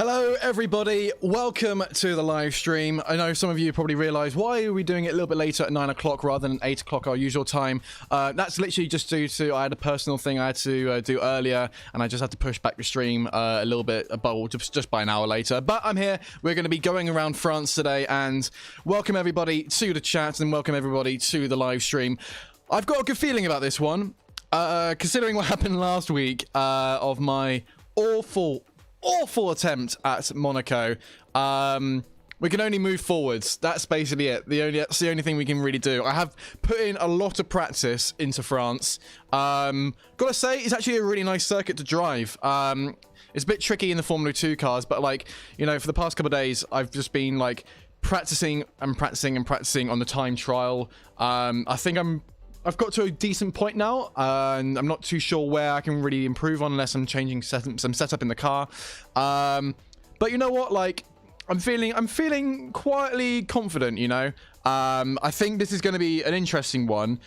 Hello everybody, welcome to the live stream. I know some of you probably realise, why are we doing it a little bit later at 9 o'clock rather than 8 o'clock our usual time? That's literally just due to, I had a personal thing I had to do earlier, and I just had to push back the stream a little bit, just by an hour later. But I'm here, we're going to be going around France today, and welcome everybody to the chat, and welcome everybody to the live stream. I've got a good feeling about this one, considering what happened last week of my awful attempt at Monaco. We can only move forwards. That's basically it. That's the only thing we can really do. I have put in a lot of practice into France. Gotta say, it's actually a really nice circuit to drive. It's a bit tricky in the Formula 2 cars, but like, you know, for the past couple of days, I've just been like practicing on the time trial. I think I've got to a decent point now, and I'm not too sure where I can really improve on unless I'm changing some setup in the car. But you know what? Like, I'm feeling quietly confident. You know, I think this is going to be an interesting one.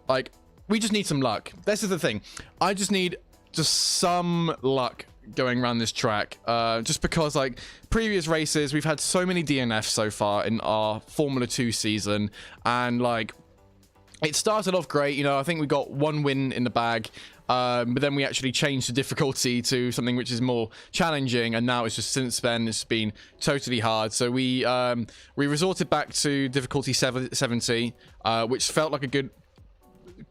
Like, we just need some luck. This is the thing. I just need some luck going around this track, just because like previous races, we've had so many DNFs so far in our Formula 2 season, and like, it started off great, you know, I think we got one win in the bag, but then we actually changed the difficulty to something which is more challenging, and now it's just, since then, it's been totally hard. So we resorted back to difficulty 70, which felt like a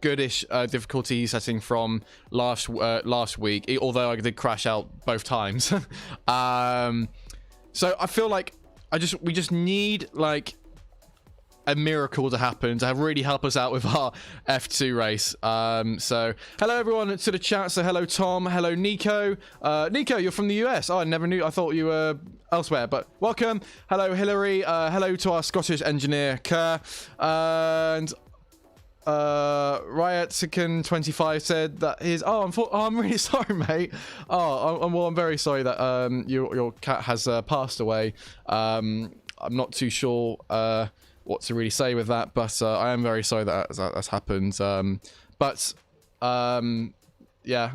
goodish difficulty setting from last week, although I did crash out both times. So I feel like we just need like a miracle to happen to really help us out with our F2 race. So hello everyone to the chat. So hello Tom, hello Nico. Nico, you're from the US. Oh, I never knew. I thought you were elsewhere, but welcome. Hello Hillary. Hello to our Scottish engineer Kerr. And Riottican 25 said that his I'm really sorry, mate. I'm very sorry that your cat has passed away. I'm not too sure what to really say with that, but I am very sorry that that's happened. Yeah,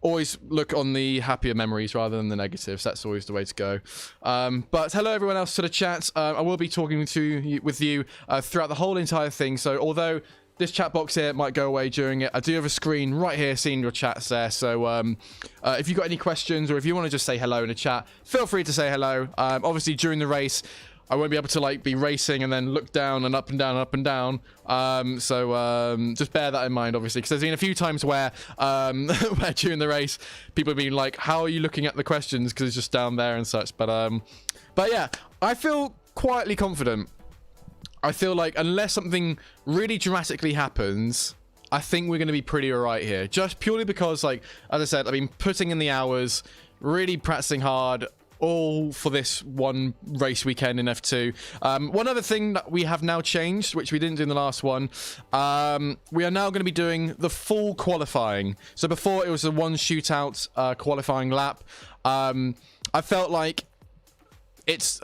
always look on the happier memories rather than the negatives. That's always the way to go. But hello everyone else to the chat. I will be talking with you throughout the whole entire thing. So although this chat box here might go away during it, I do have a screen right here seeing your chats there. So if you've got any questions, or if you want to just say hello in the chat, feel free to say hello. Obviously during the race, I won't be able to like be racing and then look down and up and down, up and down. So just bear that in mind, obviously, because there's been a few times where where during the race people have been like, how are you looking at the questions, because it's just down there and such. But yeah, I feel quietly confident. I feel like unless something really dramatically happens, I think we're going to be pretty alright here, just purely because, like, as I said, I've been putting in the hours, really practicing hard, all for this one race weekend in F2. One other thing that we have now changed, which we didn't do in the last one, we are now going to be doing the full qualifying. So before, it was a one shootout qualifying lap. I felt like it's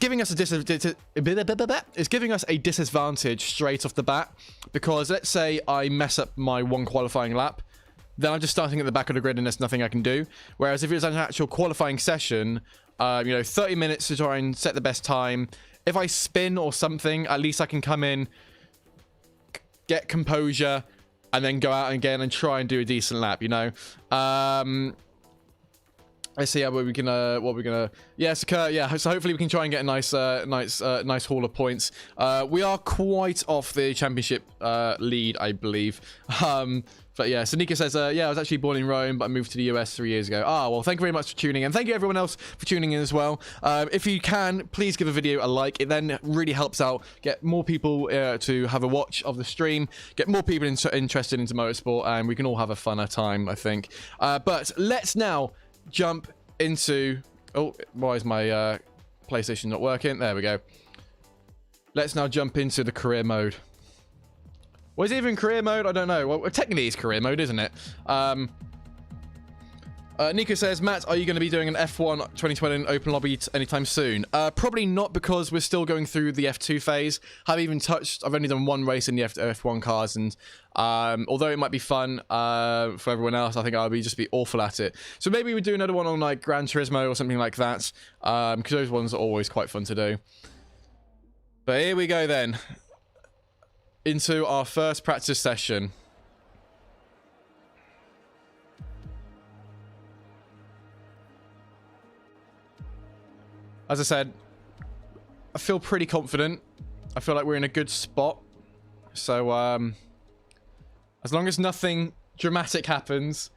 giving us a disadvantage straight off the bat, because let's say I mess up my one qualifying lap, then I'm just starting at the back of the grid and there's nothing I can do. Whereas if it was an actual qualifying session, you know, 30 minutes to try and set the best time. If I spin or something, at least I can come in, get composure, and then go out again and try and do a decent lap, you know. Let's see how we can what we're gonna, yes, yeah, so hopefully we can try and get a nice haul of points. We are quite off the championship lead, I believe. But yeah, so Nika says, yeah, I was actually born in Rome, but I moved to the US 3 years ago. Well, thank you very much for tuning in. Thank you everyone else for tuning in as well. If you can, please give a video a like. It then really helps out, get more people to have a watch of the stream, get more people interested into motorsport, and we can all have a funner time, I think. But let's now jump into, why is my PlayStation not working? There we go. Let's now jump into the career mode. Was it even career mode? I don't know. Well, technically it's career mode, isn't it? Nico says, Matt, are you going to be doing an F1 2020 in open lobby anytime soon? Probably not, because we're still going through the F2 phase. I've only done one race in the F1 cars, and although it might be fun for everyone else, I think I'll just be awful at it. So maybe we do another one on like Gran Turismo or something like that, because those ones are always quite fun to do. But here we go then, into our first practice session. As I said, I feel pretty confident. I feel like we're in a good spot. So, as long as nothing dramatic happens,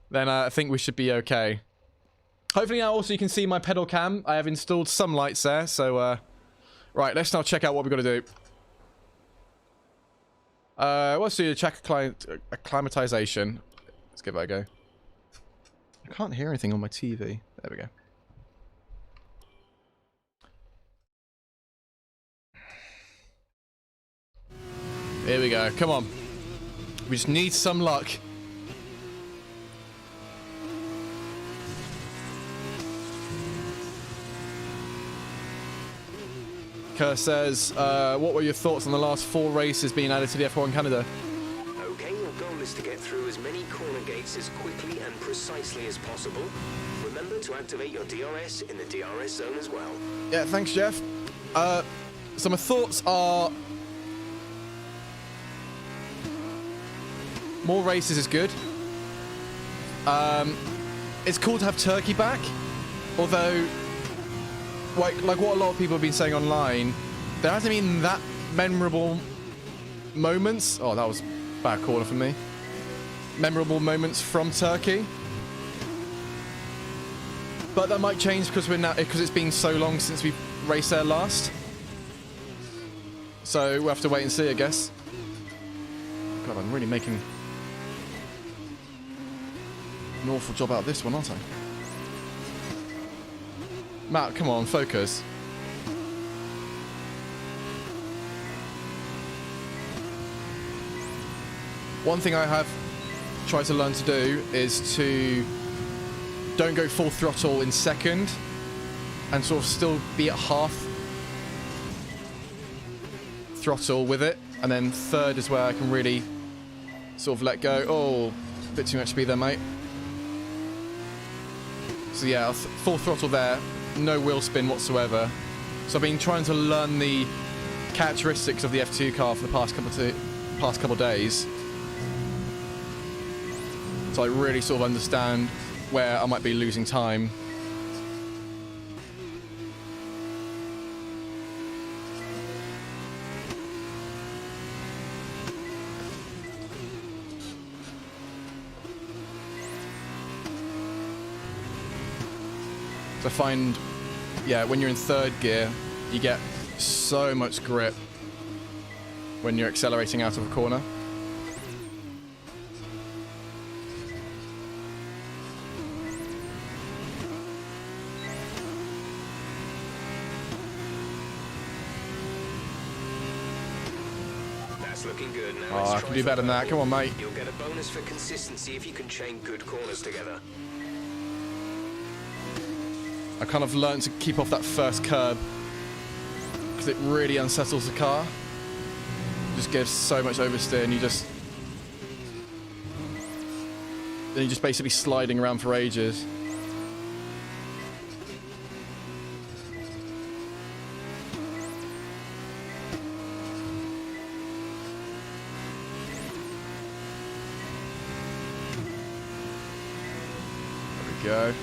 then I think we should be okay. Hopefully now also you can see my pedal cam. I have installed some lights there, so, right, let's now check out what we've got to do. Let's do check acclimatization. Let's give that a go. I can't hear anything on my TV. There we go. Here we go. Come on. We just need some luck. Kerr says, what were your thoughts on the last 4 races being added to the F1 Canada? Okay, your goal is to get through as many corner gates as quickly and precisely as possible. Remember to activate your DRS in the DRS zone as well. Yeah, thanks, Jeff. So my thoughts are... more races is good. It's cool to have Turkey back, although, like what a lot of people have been saying online, there hasn't been that memorable moments. Oh, that was a bad corner for me. Memorable moments from Turkey, but that might change because it's been so long since we raced there last. So we'll have to wait and see, I guess. God, I'm really making an awful job out of this one, aren't I? Matt, come on, focus. One thing I have tried to learn to do is to don't go full throttle in second and sort of still be at half throttle with it, and then third is where I can really sort of let go. Oh, a bit too much speed there, mate. So yeah, full throttle there, no wheel spin whatsoever. So I've been trying to learn the characteristics of the F2 car for the past couple days, so I really sort of understand where I might be losing time. So I find, yeah, when you're in third gear, you get so much grip when you're accelerating out of a corner. That's looking good. Now Oh, I can do better than that. Come on, mate. You'll get a bonus for consistency if you can chain good corners together. I kind of learned to keep off that first curb because it really unsettles the car. It just gives so much oversteer, and then you're just basically sliding around for ages. There we go.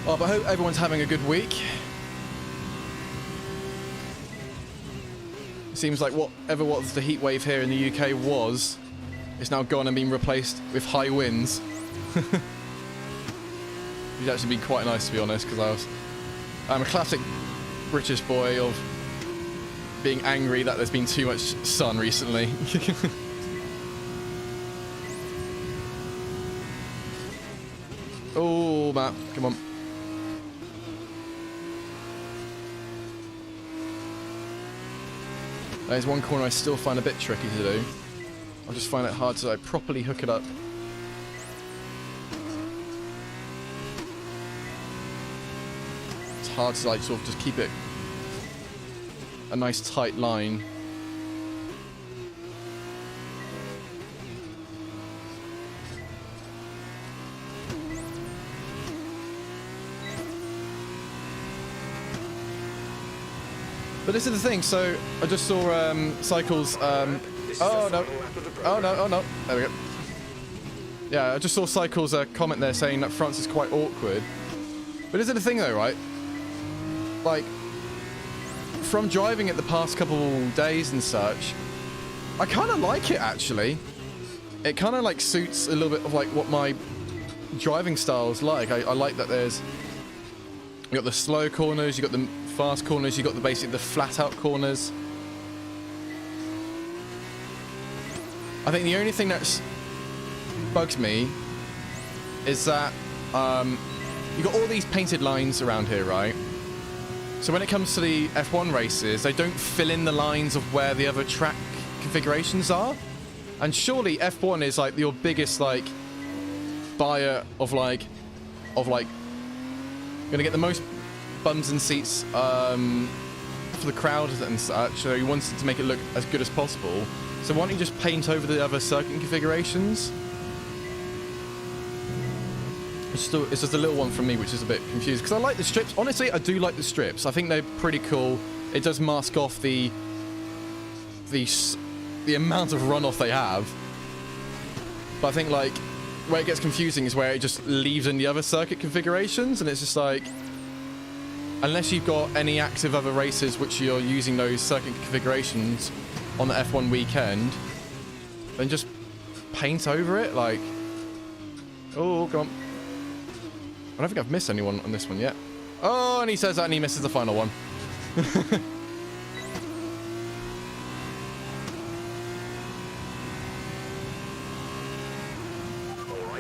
Oh, but I hope everyone's having a good week. It seems like whatever was the heat wave here in the UK was, it's now gone and been replaced with high winds. It's actually been quite nice, to be honest, because I'm a classic British boy of being angry that there's been too much sun recently. Oh, Matt, come on. There's one corner I still find a bit tricky to do. I just find it hard to like properly hook it up. It's hard to like sort of just keep it a nice tight line. But this is the thing, so I just saw Cycles, oh no, oh no, there we go. Yeah, I just saw Cycles comment there saying that France is quite awkward. But this is the thing though, right? Like, from driving it the past couple days and such, I kind of like it actually. It kind of like suits a little bit of like what my driving style's like. I like that there's, you got the slow corners, you got the fast corners, you got the basically the flat out corners. I think the only thing that bugs me is that you got all these painted lines around here, right? So when it comes to the F1 races, they don't fill in the lines of where the other track configurations are. And surely F1 is like your biggest like buyer of like gonna get the most bums and seats for the crowd and such, so he wants to make it look as good as possible. So why don't you just paint over the other circuit configurations? It's just a little one from me which is a bit confused, because I like the strips. Honestly, I do like the strips. I think they're pretty cool. It does mask off the amount of runoff they have. But I think like where it gets confusing is where it just leaves in the other circuit configurations, and it's just like, unless you've got any active other races which you're using those circuit configurations on the F1 weekend, then just paint over it. Like, oh, come on. I don't think I've missed anyone on this one yet. Oh, and he says that and he misses the final one.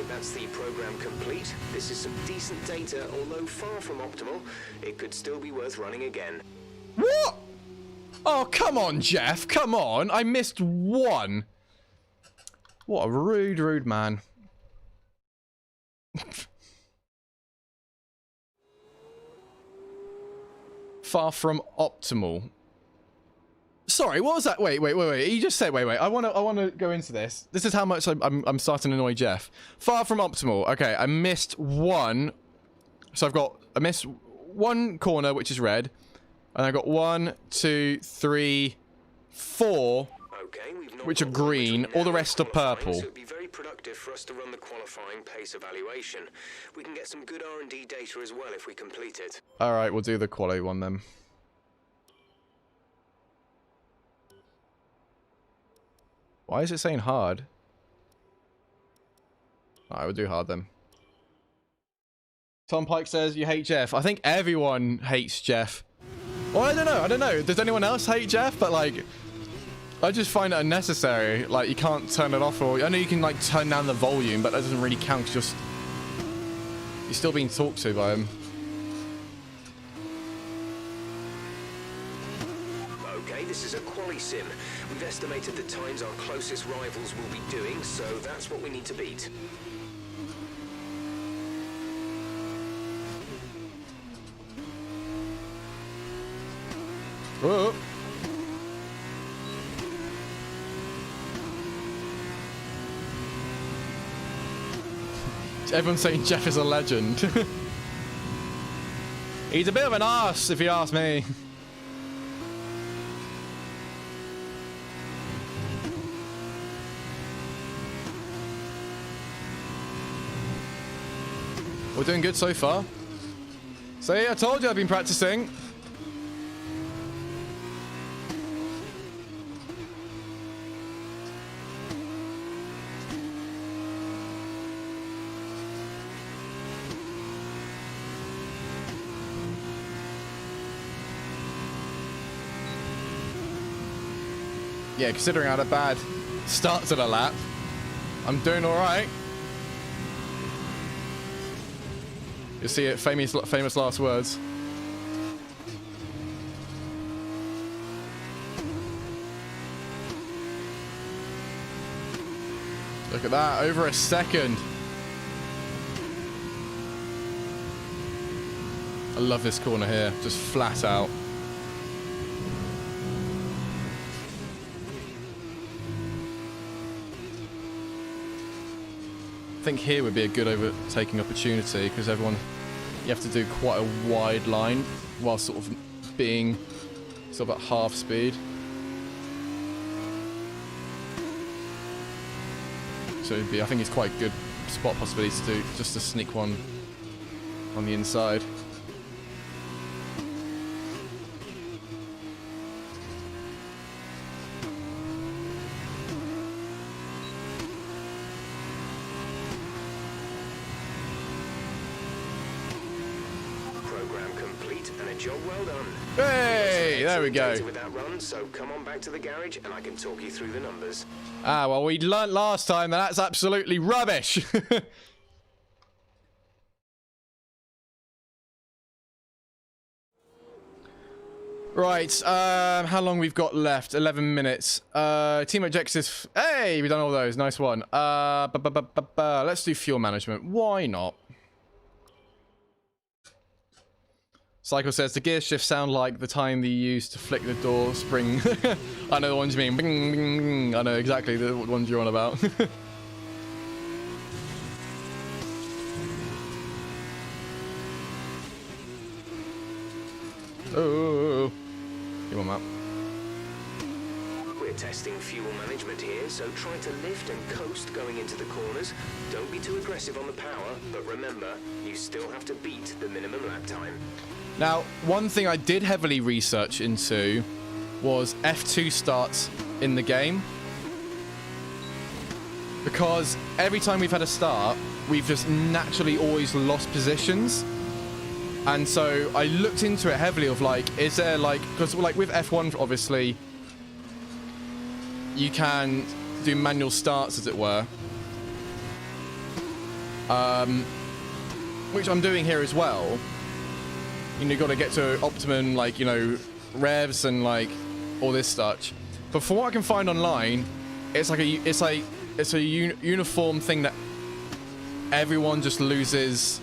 That's the program complete. This is some decent data, although far from optimal. It could still be worth running again. What? Oh, come on, Jeff. Come on. I missed one. What a rude man. Far from optimal. Sorry, what was that? Wait. You just said, wait. I want to go into this. This is how much I'm starting to annoy Jeff. Far from optimal. Okay, I missed one. So I missed one corner, which is red. And I got 1, 2, 3, 4, which are green. All the rest are purple. So it'd be very productive for us to run the qualifying pace evaluation. We can get some good R&D data as well if we complete it. All right, we'll do the quali one then. Why is it saying hard? I would do hard then. Tom Pike says you hate Jeff. I think everyone hates Jeff. Well, I don't know. Does anyone else hate Jeff? But like, I just find it unnecessary. Like, you can't turn it off, or I know you can like turn down the volume, but that doesn't really count. Cause you're still being talked to by him. Okay, this is a quali sim. We've estimated the times our closest rivals will be doing, so that's what we need to beat. Whoa. Everyone's saying Jeff is a legend. He's a bit of an arse, if you ask me. We're doing good so far. See, I told you I've been practicing. Yeah, considering I had a bad start to the lap, I'm doing all right. You'll see it, famous last words. Look at that, over a second. I love this corner here, just flat out. I think here would be a good overtaking opportunity because everyone, you have to do quite a wide line while sort of being sort of at half speed. So it'd be, I think it's quite a good spot possibility to do, just to sneak one on the inside. Program complete and a job well done. Hey, there we go. With that run, so come on back to the garage and I can talk you through the numbers. Ah, well, we learnt last time that that's absolutely rubbish. Right, how long we've got left? 11 minutes. Team objectives. Hey, we've done all those. Nice one. Let's do fuel management. Why not? Cycle says the gear shifts sound like the time you used to flick the door spring. I know the ones you mean. Bing, bing, bing. I know exactly the ones you're on about. Oh, come on, Matt. We're testing fuel management here, so try to lift and coast going into the corners. Don't be too aggressive on the power, but remember, you still have to beat the minimum lap time. Now, one thing I did heavily research into was F2 starts in the game. Because every time we've had a start, we've just naturally always lost positions. And so I looked into it heavily of like, is there like, because like with F1, obviously, you can do manual starts, as it were. Which I'm doing here as well. You know, you got to get to optimum, like, you know, revs and like all this stuff. But from what I can find online, it's like a uniform thing that everyone just loses.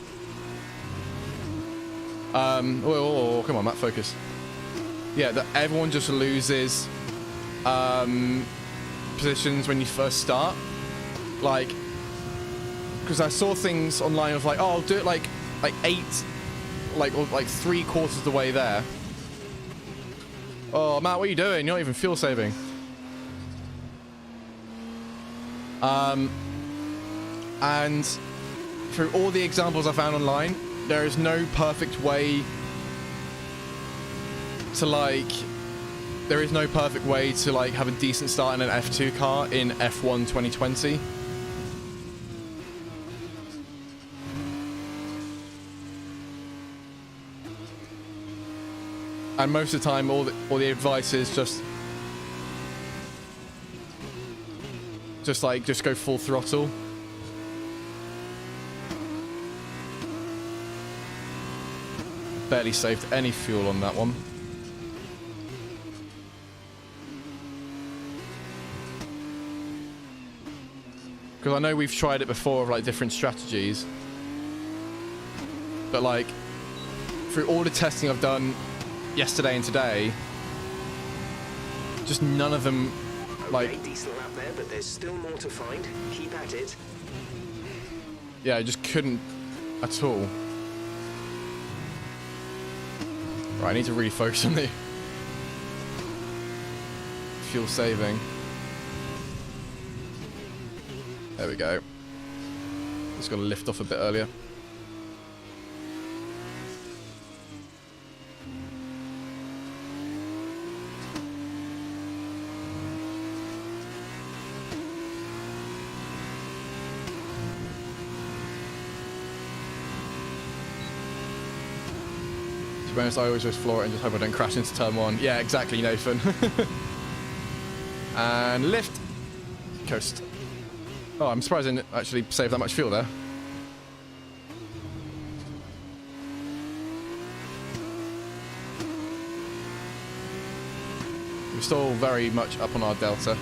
Oh, come on, Matt, focus. Yeah, that everyone just loses positions when you first start. Like, because I saw things online of like, oh, I'll do it like 8. Or like 3/4 of the way there. Oh, Matt, what are you doing? You're not even fuel saving. And through all the examples I found online, there is no perfect way to like... There is no perfect way to like have a decent start in an F2 car in F1 2020. And most of the time, all the advice is just go full throttle. Barely saved any fuel on that one. Because I know we've tried it before of like different strategies, but like through all the testing I've done yesterday and today, just none of them like... Okay, decent lap there, but there's still more to find. Keep at it. Yeah, I just couldn't at all. Right, I need to really focus on the fuel saving. There we go. Just got to lift off a bit earlier. To be honest, I always just floor it and just hope I don't crash into turn 1. Yeah, exactly, Nathan. And lift. Coast. Oh, I'm surprised I didn't actually save that much fuel there. We're still very much up on our delta.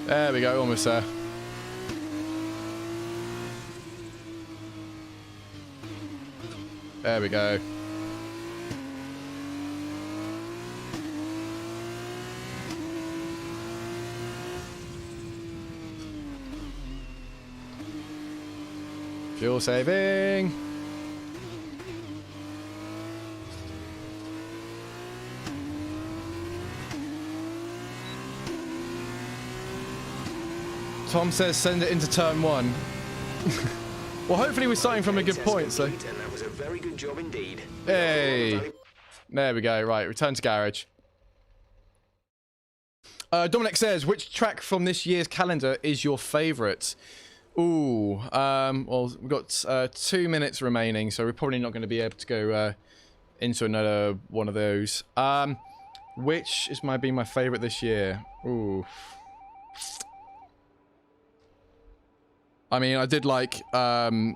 There we go, almost there. There we go. Fuel saving. Tom says send it into turn 1. Well, hopefully we're starting from a good point, so. And that was a very good job indeed. Hey. There we go. Right, return to garage. Dominic says, which track from this year's calendar is your favourite? Ooh, well, we've got 2 minutes remaining, so we're probably not going to be able to go into another one of those. Which is might be my favourite this year? Ooh. I mean, I did like Silverstone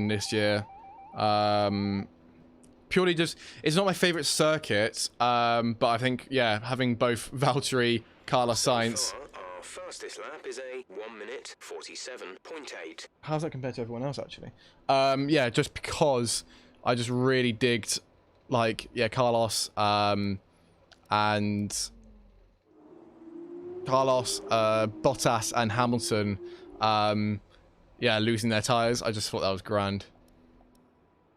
this year. Purely just, it's not my favourite circuit, but I think, yeah, having both Valtteri, Carlos Sainz. Our fastest lap is a 1 minute 47.8. How's that compared to everyone else, actually? Yeah, just because I just really digged, like, yeah, Carlos, Bottas, and Hamilton, yeah, losing their tyres. I just thought that was grand.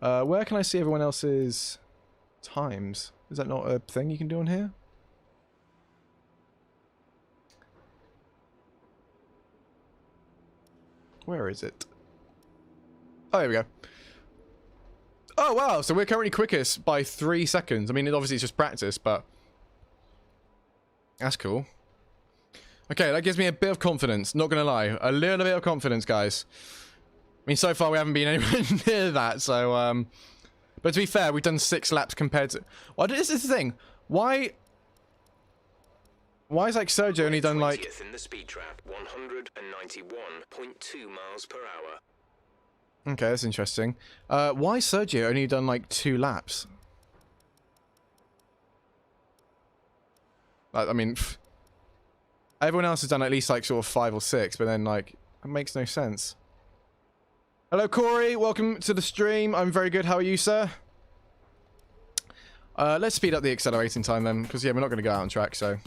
Where can I see everyone else's times? Is that not a thing you can do on here? Where is it? Oh, here we go. Oh, wow. So we're currently quickest by 3 seconds. I mean, obviously it's just practice, but that's cool. Okay, that gives me a bit of confidence. Not going to lie. A little bit of confidence, guys. I mean, so far we haven't been anywhere near that, so, but to be fair, we've done 6 laps compared to... Well, this is the thing. Why is, like, Sergio only done, like... 20th in the speed trap, 191.2 miles per hour. Okay, that's interesting. Why Sergio only done, like, 2 laps? I mean... Everyone else has done at least, like, sort of 5 or 6, but then, like, it makes no sense. Hello, Corey. Welcome to the stream. I'm very good. How are you, sir? Let's speed up the accelerating time, then, because, yeah, we're not going to go out on track, so...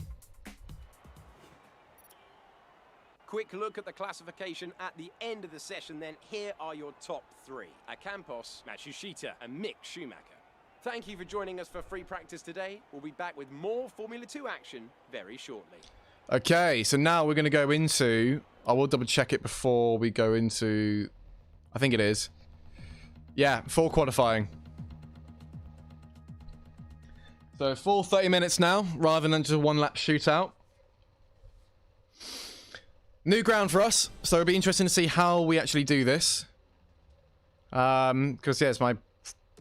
Quick look at the classification at the end of the session, then here are your top 3. Campos, Matsushita, and Mick Schumacher. Thank you for joining us for free practice today. We'll be back with more Formula 2 action very shortly. Okay, so now we're going to go into... I will double check it before we go into... I think it is. Yeah, full qualifying. So full 30 minutes now, rather than just a 1 lap shootout. New ground for us, so it'll be interesting to see how we actually do this. Because, yeah, it's my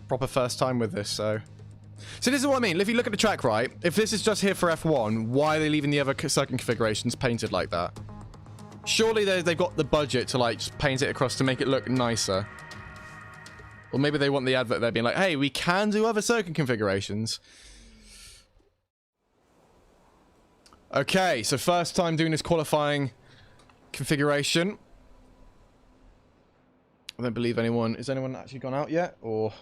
proper first time with this, so... So this is what I mean. If you look at the track, right, if this is just here for F1, why are they leaving the other circuit configurations painted like that? Surely they've got the budget to, like, just paint it across to make it look nicer. Or maybe they want the advert there being like, hey, we can do other circuit configurations. Okay, so first time doing this qualifying configuration. I don't believe anyone... Is anyone actually gone out yet? Or...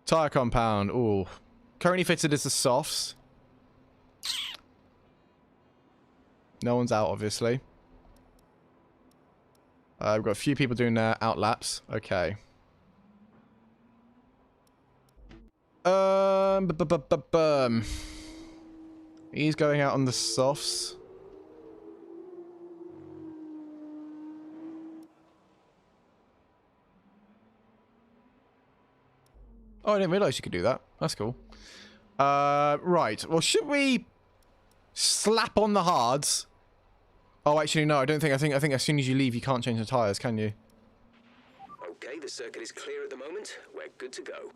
Tyre compound. Ooh. Currently fitted as the softs. No one's out, obviously. We've got a few people doing their out laps. Okay. He's going out on the softs. Oh, I didn't realize you could do that. That's cool. Right. Well, should we slap on the hards? Oh, actually, no. I don't think. I think as soon as you leave, you can't change the tires, can you? Okay, the circuit is clear at the moment. We're good to go.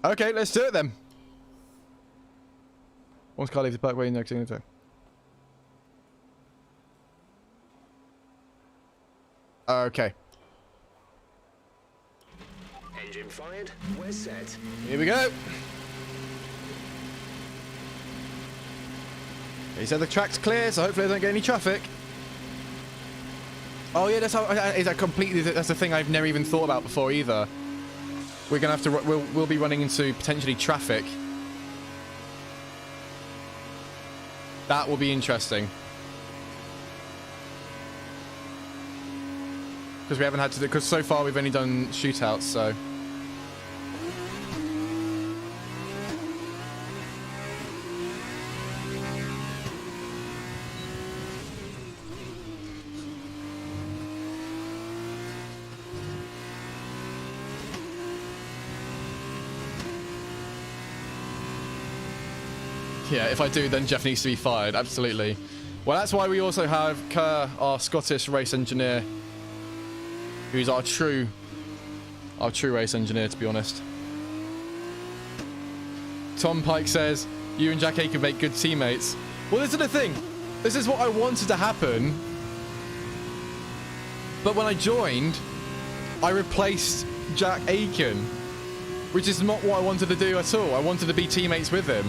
Okay, let's do it then. Once car leaves the parkway, next thing. Okay. Engine fired. We're set. Here we go. He said the track's clear, so hopefully I don't get any traffic. Oh yeah, that's how. Is that completely? That's the thing I've never even thought about before either. We're gonna have to. We'll be running into potentially traffic. That will be interesting. Because we haven't had to do. Because so far we've only done shootouts, so. Yeah, if I do, then Jeff needs to be fired. Absolutely. Well, that's why we also have Kerr, our Scottish race engineer, who's our true race engineer, to be honest. Tom Pike says, you and Jack Aiken make good teammates. Well, this is the thing. This is what I wanted to happen. But when I joined, I replaced Jack Aiken, which is not what I wanted to do at all. I wanted to be teammates with him.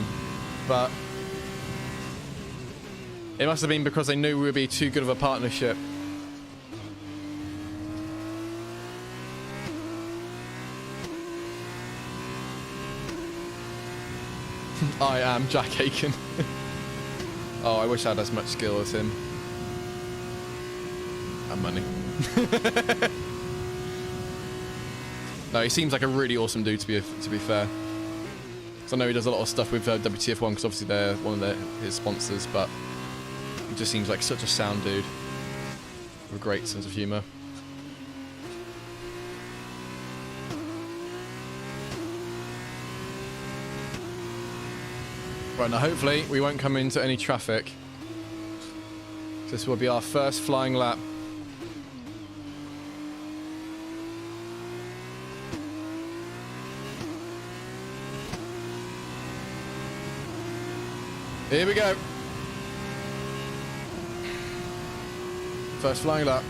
But it must have been because they knew we would be too good of a partnership. I am Jack Aiken. Oh, I wish I had as much skill as him. And money. No, he seems like a really awesome dude, to be fair. I know he does a lot of stuff with WTF1 because obviously they're one of his sponsors, but he just seems like such a sound dude with a great sense of humour. Right, now hopefully we won't come into any traffic. This will be our first flying lap. Here we go. First flying lap.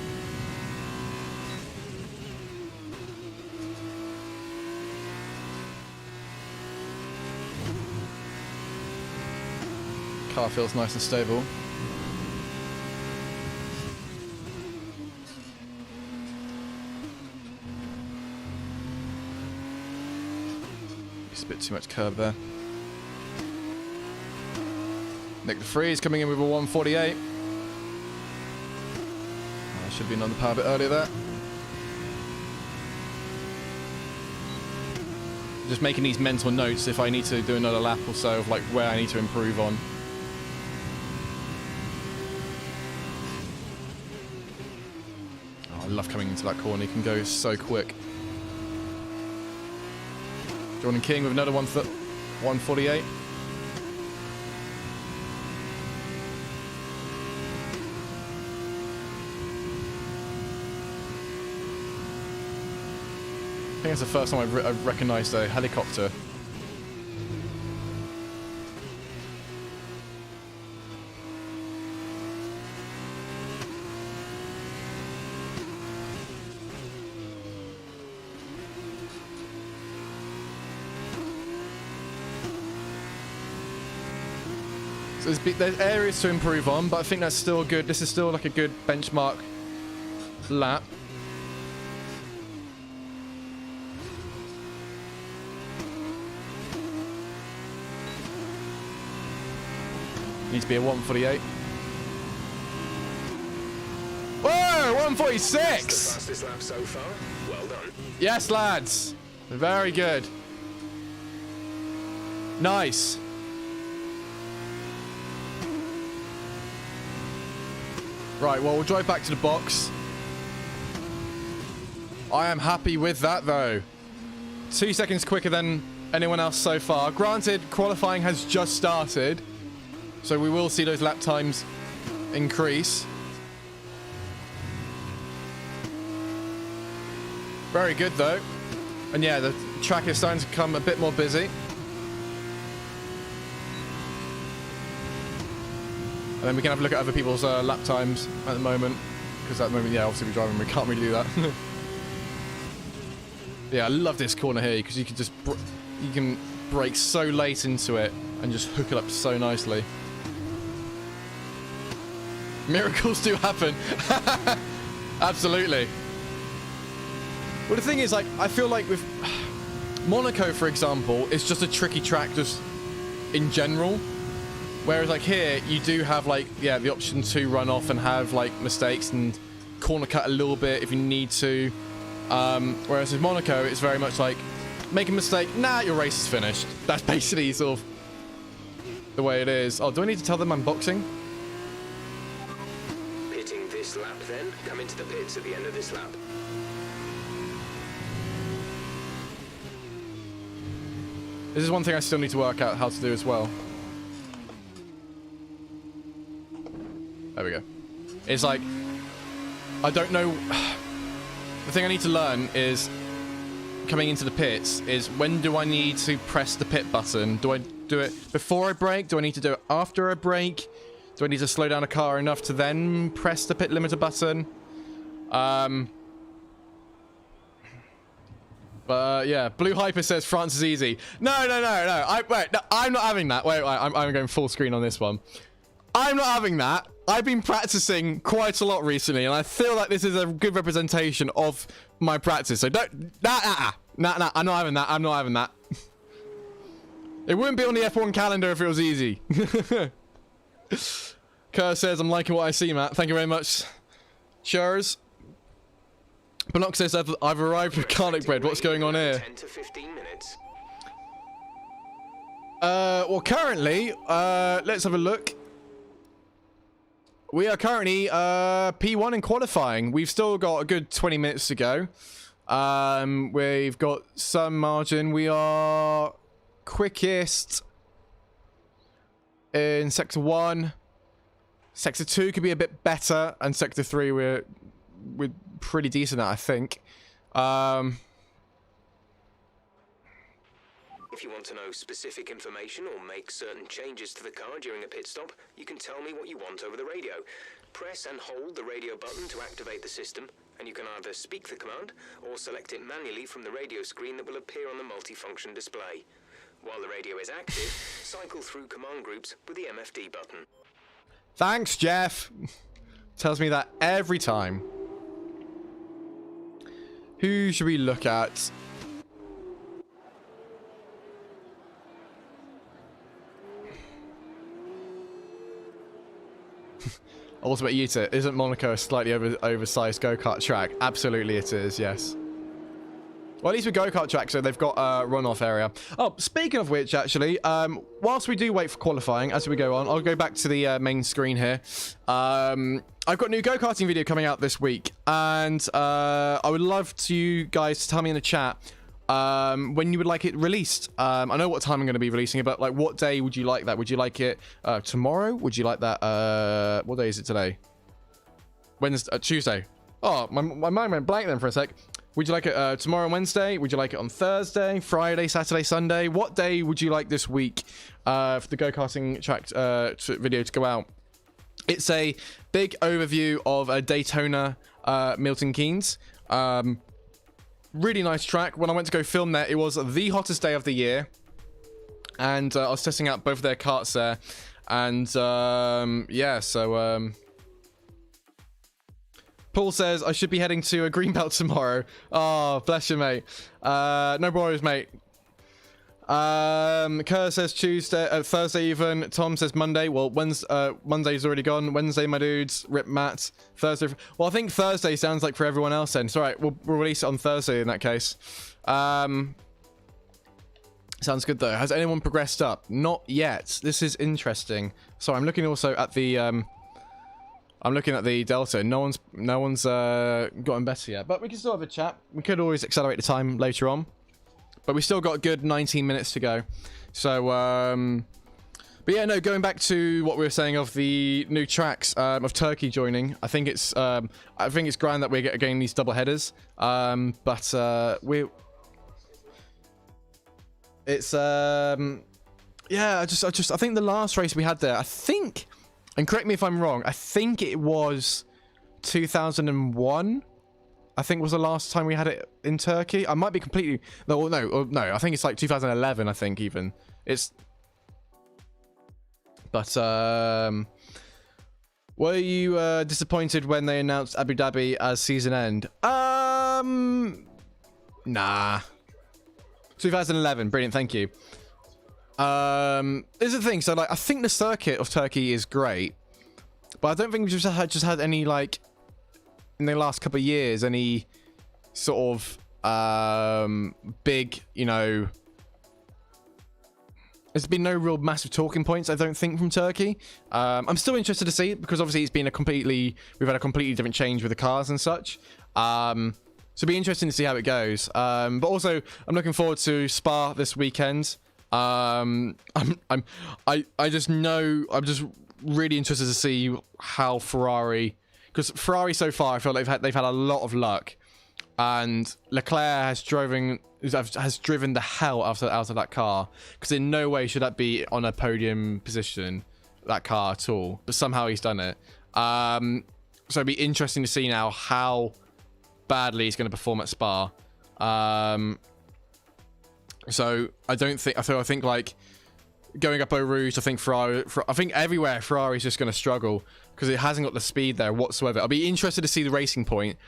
Car feels nice and stable. Just a bit too much curb there. Nick the Freeze coming in with a 148. I should have been on the power a bit earlier there. Just making these mental notes if I need to do another lap or so of like where I need to improve on. Oh, I love coming into that corner. You can go so quick. Jordan King with another 148. I think it's the first time I've recognised a helicopter. So there's areas to improve on, but I think that's still good. This is still like a good benchmark lap. Needs to be a 148. Whoa, 146! That's the fastest lap so far. Well done. Yes, lads. Very good. Nice. Right, well, we'll drive back to the box. I am happy with that, though. 2 seconds quicker than anyone else so far. Granted, qualifying has just started. So we will see those lap times increase. Very good though. And yeah, the track is starting to become a bit more busy. And then we can have a look at other people's lap times at the moment. Because at the moment, yeah, obviously we're driving, we can't really do that. Yeah, I love this corner here because you can just... you can brake so late into it and just hook it up so nicely. Miracles do happen. Absolutely. Well, the thing is, like, I feel like with Monaco, for example, it's just a tricky track just in general. Whereas, like, here, you do have, like, yeah, the option to run off and have, like, mistakes and corner cut a little bit if you need to. Whereas with Monaco, it's very much like, make a mistake, nah, your race is finished. That's basically sort of the way it is. Oh, do I need to tell them I'm boxing? Pitting this lap then. Come into the pits at the end of this lap. This is one thing I still need to work out how to do as well. There we go. It's like, I don't know. The thing I need to learn is, coming into the pits, is when do I need to press the pit button? Do I do it before I brake? Do I need to do it after I brake? Do I need to slow down a car enough to then press the pit limiter button? But yeah, Blue Hyper says France is easy. No. I'm not having that. Wait, I'm going full screen on this one. I'm not having that. I've been practicing quite a lot recently, and I feel like this is a good representation of my practice. So don't, nah, I'm not having that. I'm not having that. It wouldn't be on the F1 calendar if it was easy. Kerr says, I'm liking what I see, Matt. Thank you very much. Cheers. Binoc says, I've arrived with garlic bread. What's going on here? 10 to 15 minutes. Well, currently, let's have a look. We are currently P1 in qualifying. We've still got a good 20 minutes to go. We've got some margin. We are quickest in Sector 1. Sector 2 could be a bit better. And Sector 3, we're pretty decent at, I think. If you want to know specific information or make certain changes to the car during a pit stop, you can tell me what you want over the radio. Press and hold the radio button to activate the system, and you can either speak the command or select it manually from the radio screen that will appear on the multifunction display. While the radio is active, cycle through command groups with the MFD button. Thanks, Jeff. Tells me that every time. Who should we look at? Also, about Yuta, isn't Monaco a slightly oversized go-kart track? Absolutely it is, yes. Well, at least with go-kart tracks, so they've got a runoff area. Oh, speaking of which, actually, whilst we do wait for qualifying, as we go on, I'll go back to the main screen here. I've got a new go-karting video coming out this week, and I would love to you guys to tell me in the chat when you would like it released. I know what time I'm going to be releasing it, but like, what day would you like that? Would you like it tomorrow? Would you like that? What day is it today? Wednesday, Tuesday. Oh, my mind went blank then for a sec. Would you like it tomorrow, Wednesday? Would you like it on Thursday, Friday, Saturday, Sunday? What day would you like this week for the go-karting track video to go out? It's a big overview of Daytona, Milton Keynes. Really nice track. When I went to go film there, it was the hottest day of the year. And I was testing out both of their karts there. And yeah, so... Paul says, I should be heading to a greenbelt tomorrow. Oh, bless you, mate. No worries, mate. Kerr says Thursday even. Tom says Monday. Well, Monday's already gone. Wednesday, my dudes. Rip Matt. Thursday. Well, I think Thursday sounds like for everyone else then. It's all right. We'll release it on Thursday in that case. Sounds good, though. Has anyone progressed up? Not yet. This is interesting. So I'm looking also at the... I'm looking at the Delta. No one's gotten better yet. But we can still have a chat. We could always accelerate the time later on. But we still got a good 19 minutes to go. So, but yeah, no, going back to what we were saying of the new tracks, of Turkey joining, I think it's grand that we're getting these double headers. But yeah, I think the last race we had there, I think, and correct me if I'm wrong, I think it was 2001. I think was the last time we had it in Turkey. I might be completely no. I think it's like 2011. I think even it's. But were you disappointed when they announced Abu Dhabi as season end? Nah. 2011, brilliant, thank you. Here's the thing, so like I think the circuit of Turkey is great, but I don't think we've just had any, like, in the last couple of years, any sort of big, you know, there's been no real massive talking points, I don't think, from Turkey. I'm still interested to see it because obviously it's been we've had a completely different change with the cars and such. So it'll be interesting to see how it goes. But also, I'm looking forward to Spa this weekend. I'm just really interested to see how Ferrari, because Ferrari so far, I feel like they've had a lot of luck, and Leclerc has driven the hell out of that car, because in no way should that be on a podium position, that car, at all. But somehow he's done it. So it'll be interesting to see now how badly he's going to perform at Spa. So I think like going up Eau Rouge, I think everywhere Ferrari's just going to struggle because it hasn't got the speed there whatsoever. I'll be interested to see the Racing Point.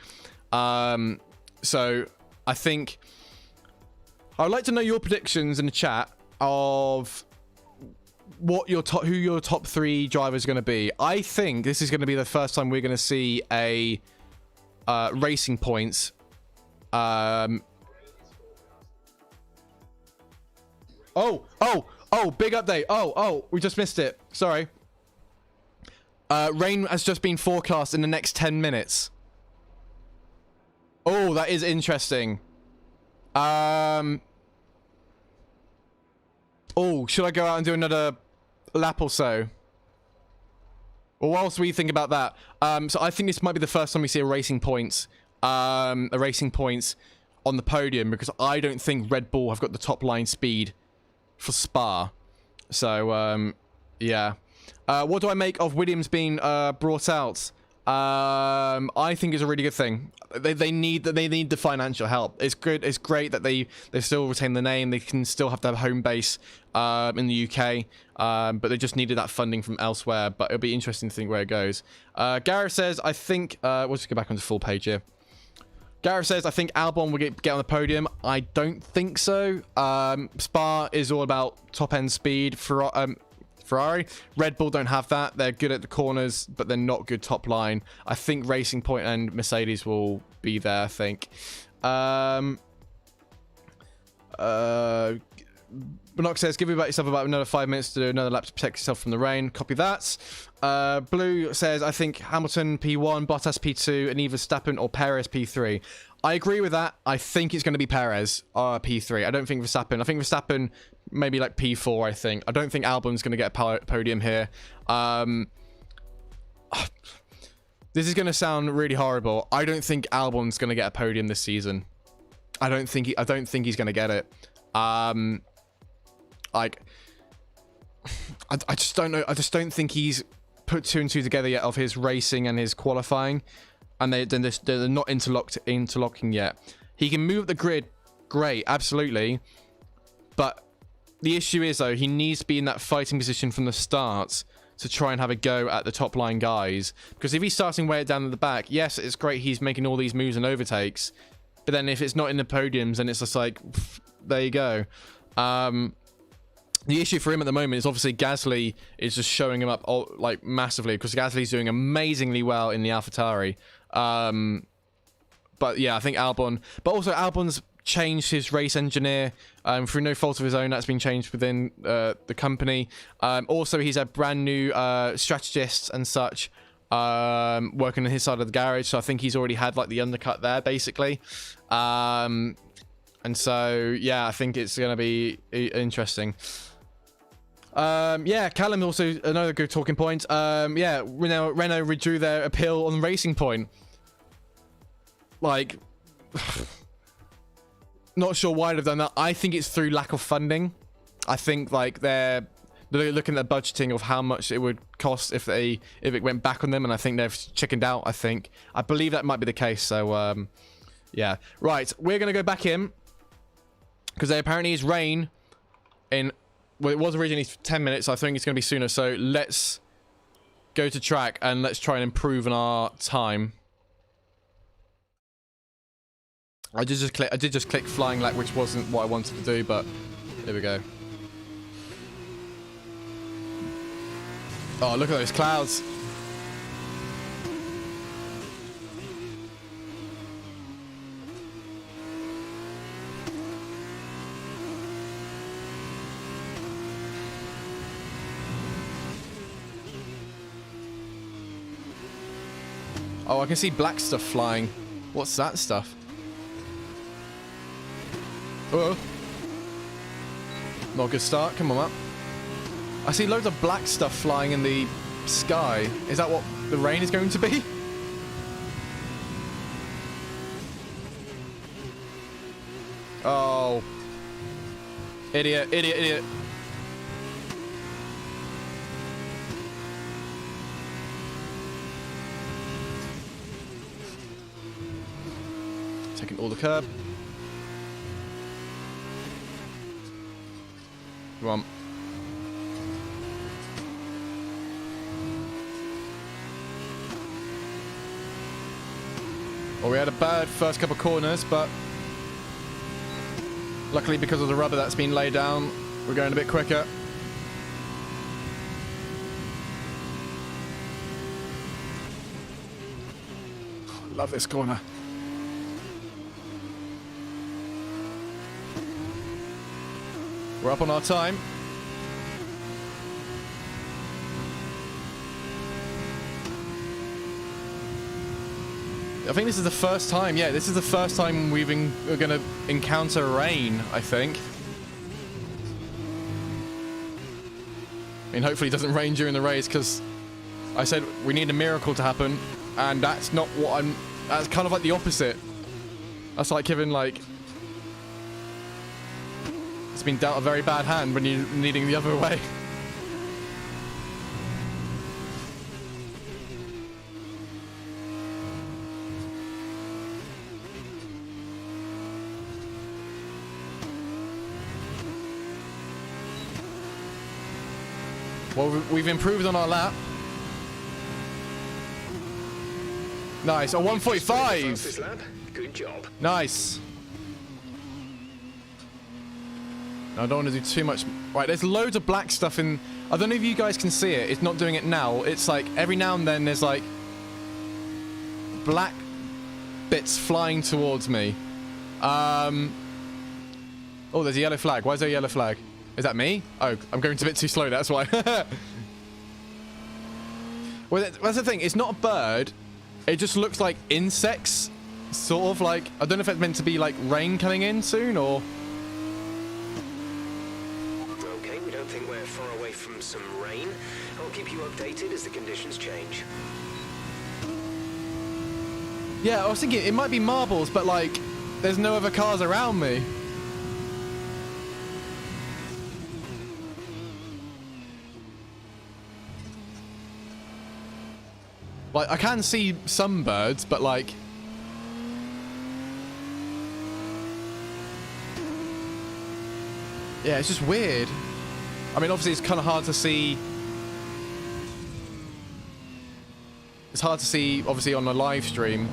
So I think I would like to know your predictions in the chat of who your top 3 drivers are going to be. I think this is going to be the first time we're going to see a Racing Points. Big update. We just missed it. Sorry. Rain has just been forecast in the next 10 minutes. Oh, that is interesting. Oh, should I go out and do another lap or so? Well, whilst we think about that, so I think this might be the first time we see a Racing Points on the podium, because I don't think Red Bull have got the top line speed for Spa. So yeah. What do I make of Williams being brought out? I think it's a really good thing. They need the financial help. It's good. It's great that they still retain the name. They can still have their home base in the UK, but they just needed that funding from elsewhere. But it'll be interesting to think where it goes. Gareth says, I think we'll just go back on the full page here. Gareth says, I think Albon will get on the podium. I don't think so. Spa is all about top-end speed. Ferrari. Red Bull don't have that. They're good at the corners, but they're not good top line. I think Racing Point and Mercedes will be there, I think. Benock says, give yourself about another 5 minutes to do another lap to protect yourself from the rain. Copy that. Blue says, I think Hamilton P1, Bottas P2, and either Verstappen or Perez P3. I agree with that. I think it's going to be Perez P3. I don't think Verstappen. I think Verstappen maybe like P4, I think. I don't think Albon's going to get a podium here. This is going to sound really horrible. I don't think Albon's going to get a podium this season. I don't think he's going to get it. Like, I just don't know. I just don't think he's put 2 and 2 together yet of his racing and his qualifying, and they're not interlocking yet. He can move up the grid, great, absolutely, but the issue is though he needs to be in that fighting position from the start to try and have a go at the top line guys. Because if he's starting way down at the back, yes, it's great he's making all these moves and overtakes, but then if it's not in the podiums, then it's just like, there you go. The issue for him at the moment is obviously Gasly is just showing him up like massively, because Gasly's doing amazingly well in the AlphaTauri. But yeah, I think Albon, but also Albon's changed his race engineer through no fault of his own. That's been changed within the company. Also, he's a brand new strategist and such, working on his side of the garage. So I think he's already had like the undercut there, basically. And so yeah, I think it's going to be interesting. Yeah, Callum also another good talking point. Yeah, Renault withdrew their appeal on Racing Point. Like, not sure why they've done that. I think it's through lack of funding. I think like they're looking at the budgeting of how much it would cost if it went back on them, and I think they've chickened out. I believe that might be the case. So Yeah. Right, we're going to go back in. Because there apparently is rain in... Well, it was originally 10 minutes. I think it's going to be sooner. So let's go to track and let's try and improve on our time. I did just click flying lap, which wasn't what I wanted to do, but here we go. Oh, look at those clouds. Oh, I can see black stuff flying. What's that stuff? Uh-oh. Not a good start. Come on up. I see loads of black stuff flying in the sky. Is that what the rain is going to be? Oh. Idiot, idiot, idiot. Taking all the curb. Come on. Well, we had a bad first couple of corners, but luckily because of the rubber that's been laid down, we're going a bit quicker. Love this corner. We're up on our time. I think this is the first time, yeah, this is the first time we're going to encounter rain, I think. I mean, hopefully it doesn't rain during the race, because I said we need a miracle to happen, and that's not what that's kind of like the opposite. That's like giving, like... It's been dealt a very bad hand when you're needing the other way. Well, we've improved on our lap. Nice. A 1:45. Good job. Nice. I don't want to do too much. Right, there's loads of black stuff in... I don't know if you guys can see it. It's not doing it now. It's like every now and then there's like black bits flying towards me. Oh, there's a yellow flag. Why is there a yellow flag? Is that me? Oh, I'm going a bit too slow, that's why. Well, that's the thing. It's not a bird. It just looks like insects. Sort of like... I don't know if it's meant to be like rain coming in soon or... Okay, we don't think we're far away from some rain. I'll keep you updated as the conditions change. Yeah, I was thinking it might be marbles, but like, there's no other cars around me. Like, I can see some birds, but like... Yeah, it's just weird. I mean, obviously it's kind of hard to see... It's hard to see, obviously, on a live stream.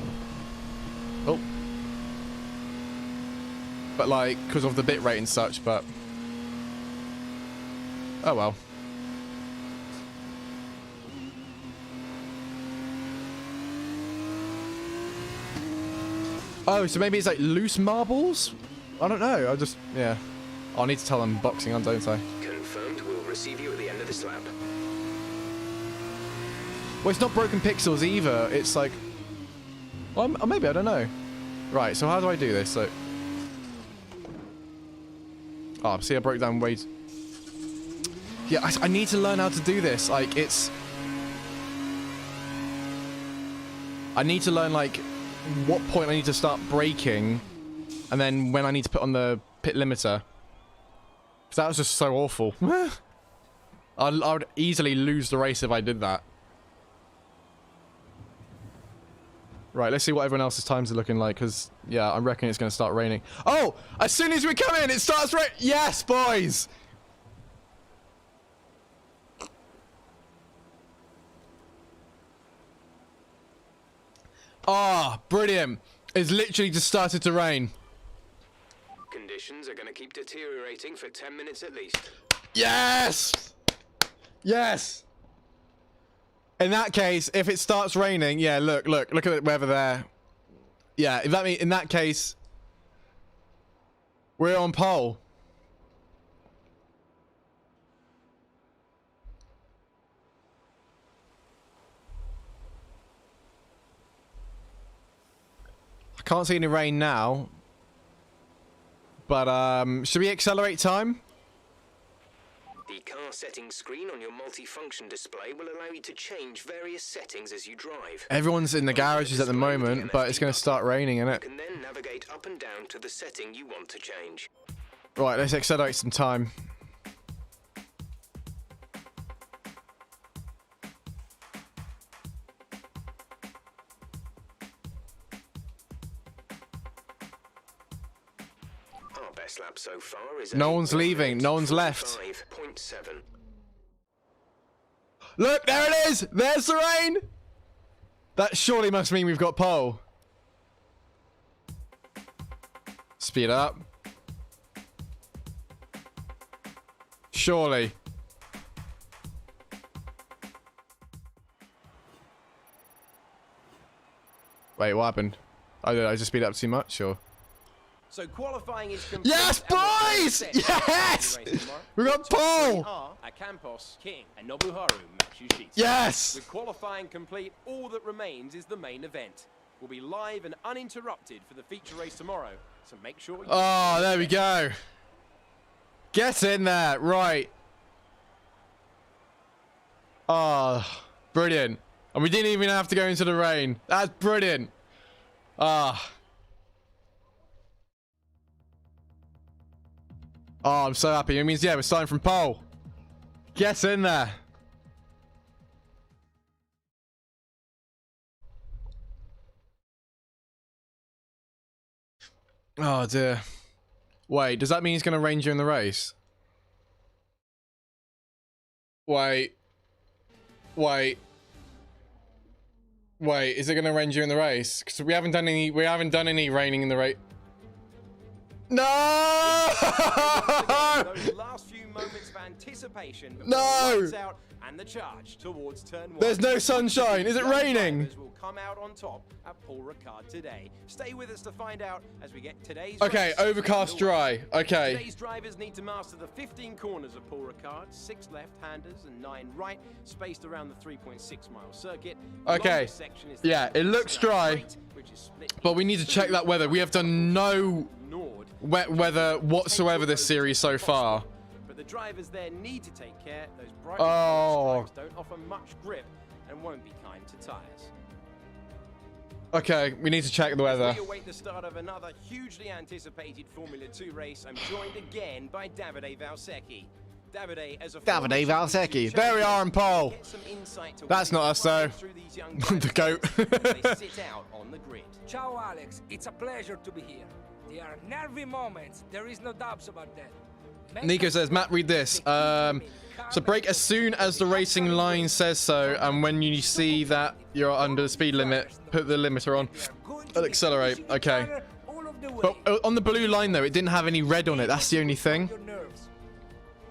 Oh. But like, because of the bitrate and such, but... Oh well. Oh, so maybe it's like loose marbles? I don't know, I just... Yeah. I need to tell them boxing on, don't I? Confirmed. We'll receive you at the end of this lap. Well, it's not broken pixels either. It's like... Well, or maybe, I don't know. Right, so how do I do this? So... Oh, see, I broke down way... Yeah, I need to learn how to do this. Like, it's... I need to learn, like, what point I need to start braking, and then when I need to put on the pit limiter. Because that was just so awful. I would easily lose the race if I did that. Right, let's see what everyone else's times are looking like, because, yeah, I reckon it's going to start raining. Oh! As soon as we come in, it starts raining! Yes, boys! Ah, brilliant. It's literally just started to rain. Conditions are going to keep deteriorating for 10 minutes at least. Yes! Yes! In that case, if it starts raining, yeah, look at the weather there. Yeah, if that mean in that case, we're on pole. I can't see any rain now. But should we accelerate time? The car settings screen on your multifunction display will allow you to change various settings as you drive. Everyone's in the garages at the moment, but it's going to start raining, innit? You can then navigate up and down to the setting you want to change. Right, let's accelerate some time. Our best lap so far is No one's leaving. No one's left. 5.7. Look, there it is! There's the rain! That surely must mean we've got pole. Speed up. Surely. Wait, what happened? I don't know, I just speed up too much, or? So qualifying is complete. Yes, boys! Yes! We got pole! Campos, King, and Nobuharu Matsushita. Yes! With qualifying complete, all that remains is the main event. We'll be live and uninterrupted for the feature race tomorrow, so make sure you... Oh, there we go. Get in there, right. Oh, brilliant. And we didn't even have to go into the rain. That's brilliant. Ah. Oh, I'm so happy. It means, yeah, we're starting from pole. Get in there. Oh, dear. Wait, does that mean he's going to rain during the race? Wait. Wait. Wait, is it going to rain during the race? Because we haven't done any raining in the race. No! Those last few moments of anticipation before No! the lights out and the charge towards turn 1. There's no sunshine. Is it Young raining? drivers will come out on top at Paul Ricard today. Stay with us to find out as we get today's Okay, race overcast underway. dry. Okay. Today's drivers need to master the 15 corners of Paul Ricard, 6 left-handers and 9 right, spaced around the 3.6-mile circuit. The Okay. longest section is the Yeah, it looks dry, straight, which is split but we need to check that weather. We have done no ignored. wet weather whatsoever this series so far. But the drivers there need to take care. Those bright Oh. stripes don't offer much grip and won't be kind to tires. Okay, we need to check the weather. As we await the start of another hugely anticipated Formula 2 race, I'm joined again by Davide Valsecchi. Davide, as a former Davide Valsecchi. championship There we champion, are in pole. get some insight to That's what not is us, though. running through these young The goat. drivers as they sit out on the grid. Ciao, Alex. It's a pleasure to be here. There are nervy moments. There is no doubts about that. Nico says, Matt, read this. So brake as soon as the racing line says so, and when you see that you're under the speed limit, put the limiter on. I'll accelerate. Okay. But on the blue line, though, it didn't have any red on it. That's the only thing.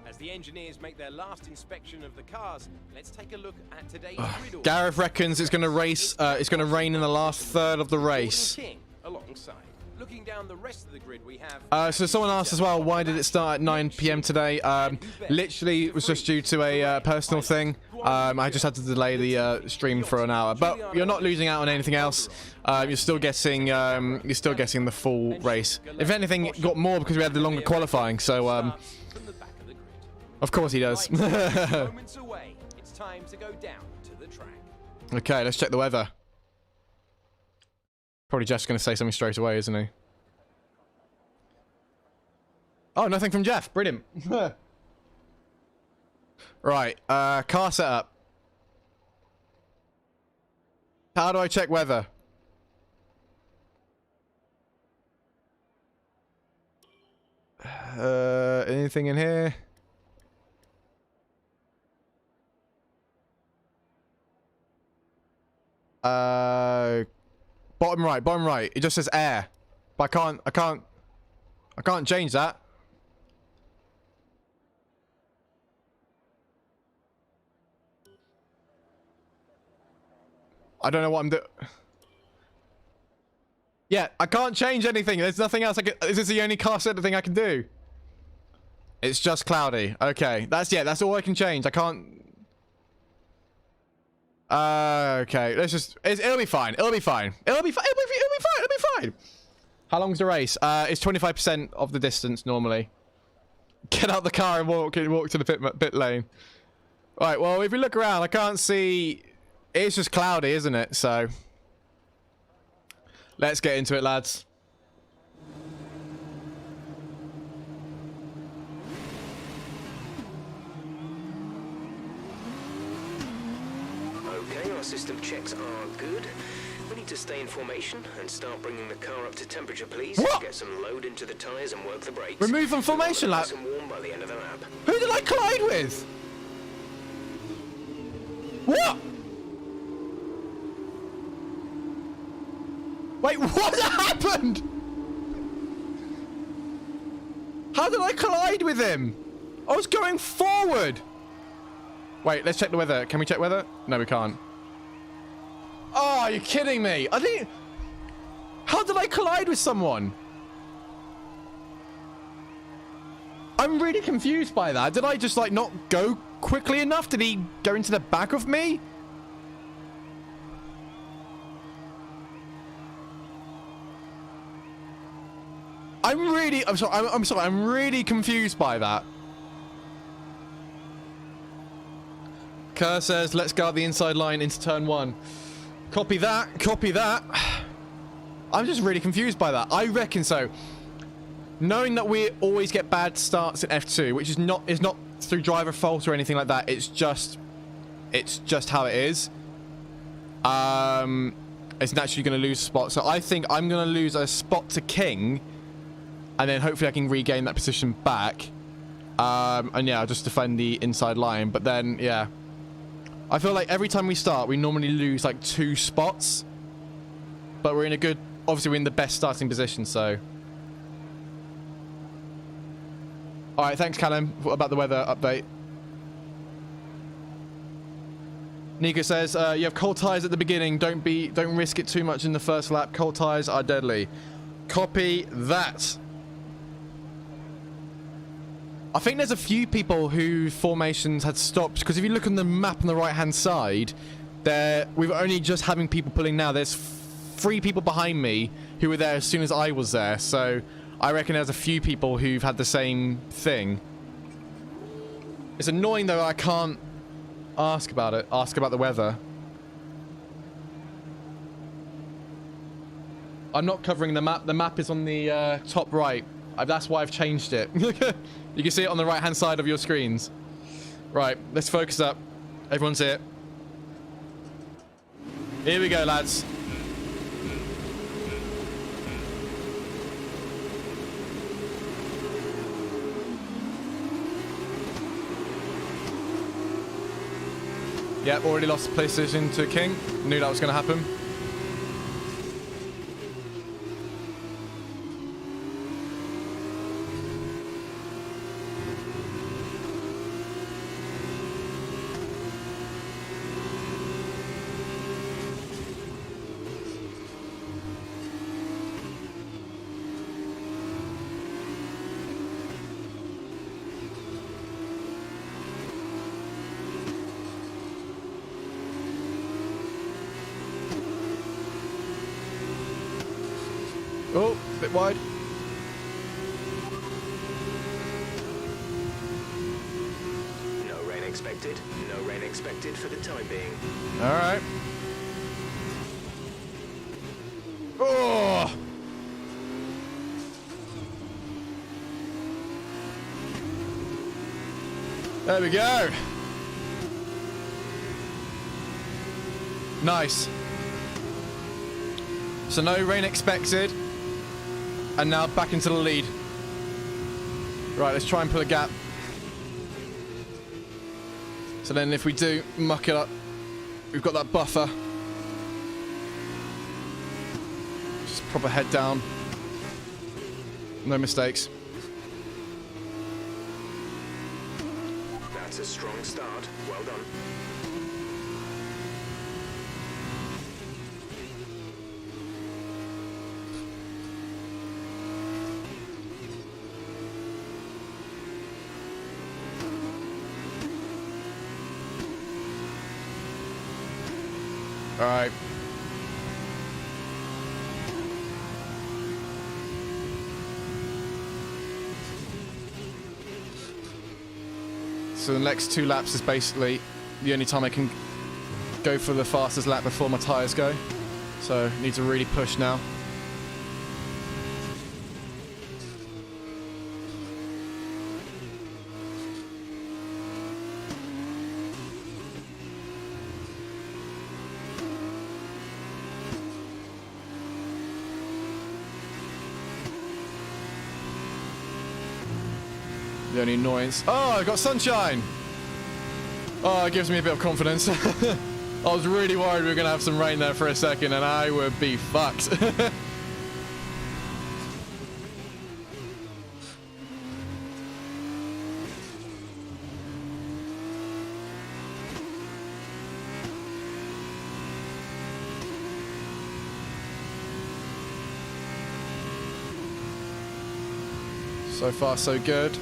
As the engineers make their last inspection of the cars, let's take a look at today's grid order. Gareth reckons it's going to race. It's going to rain in the last third of the race. King alongside. Looking down the rest of the grid, we have So someone asked as well, why did it start at 9 p.m. today? Literally, it was just due to a personal thing. I just had to delay the stream for an hour, but you're not losing out on anything else. You're still getting the full race. If anything, it got more because we had the longer qualifying. So from the back of the grid. of course he does. Moments away. It's time to go down to the track. Okay, let's check the weather. Probably Jeff's going to say something straight away, isn't he? Oh, nothing from Jeff. Brilliant. Right, car setup. How do I check weather? Anything in here? Bottom right. It just says air. But I can't change that. I don't know what I'm doing. Yeah, I can't change anything. There's nothing else I can... Is this the only car set thing I can do? It's just cloudy. Okay. That's all I can change. I can't... okay. Let's just... It'll be fine. It'll be fine. It'll be fine. How long's the race? It's 25% of the distance normally. Get out the car and walk to the pit lane. Right, well, if we look around, I can't see... It's just cloudy, isn't it? So... Let's get into it, lads. Okay, our system checks are good. We need to stay in formation and start bringing the car up to temperature, please. What? Get some load into the tyres and work the brakes. Remove from formation, lad. Nice and warm by the end of the lap. Who did I collide with? What? Wait, what happened? How did I collide with him? I was going forward. Wait, let's check the weather. Can we check weather? No, we can't. Oh, are you kidding me? I think... How did I collide with someone? I'm really confused by that. Did I just, like, not go quickly enough? Did he go into the back of me? I'm sorry, I'm really confused by that. Kerr says, let's guard the inside line into turn 1. Copy that. I'm just really confused by that. I reckon so. Knowing that we always get bad starts in F2, which is not through driver fault or anything like that. It's just how it is. It's naturally going to lose a spot. So I think I'm going to lose a spot to King. And then hopefully I can regain that position back. And yeah, I'll just defend the inside line. But then, yeah. I feel like every time we start, we normally lose like 2 spots. But we're in a good... Obviously, we're in the best starting position, so... Alright, thanks, Callum, about the weather update. Nico says, you have cold tyres at the beginning. Don't risk it too much in the first lap. Cold tyres are deadly. Copy that. I think there's a few people whose formations had stopped, because if you look on the map on the right-hand side, we're only just having people pulling now. There's 3 people behind me who were there as soon as I was there, so I reckon there's a few people who've had the same thing. It's annoying, though, I can't ask about the weather. I'm not covering the map. The map is on the top right. That's why I've changed it. You can see it on the right-hand side of your screens. Right, let's focus up. Everyone's here. Here we go, lads. Yep, already lost the PlayStation to King. Knew that was going to happen. Oh, a bit wide. No rain expected. No rain expected for the time being. All right. Oh! There we go. Nice. So no rain expected. And now back into the lead. Right, let's try and pull a gap. So then if we do muck it up, we've got that buffer. Just proper head down. No mistakes. That's a strong start. Well done. All right. So the next 2 laps is basically the only time I can go for the fastest lap before my tyres go. So need to really push now. The only annoyance. Oh, I got sunshine! Oh, it gives me a bit of confidence. I was really worried we were going to have some rain there for a second and I would be fucked. So far, so good.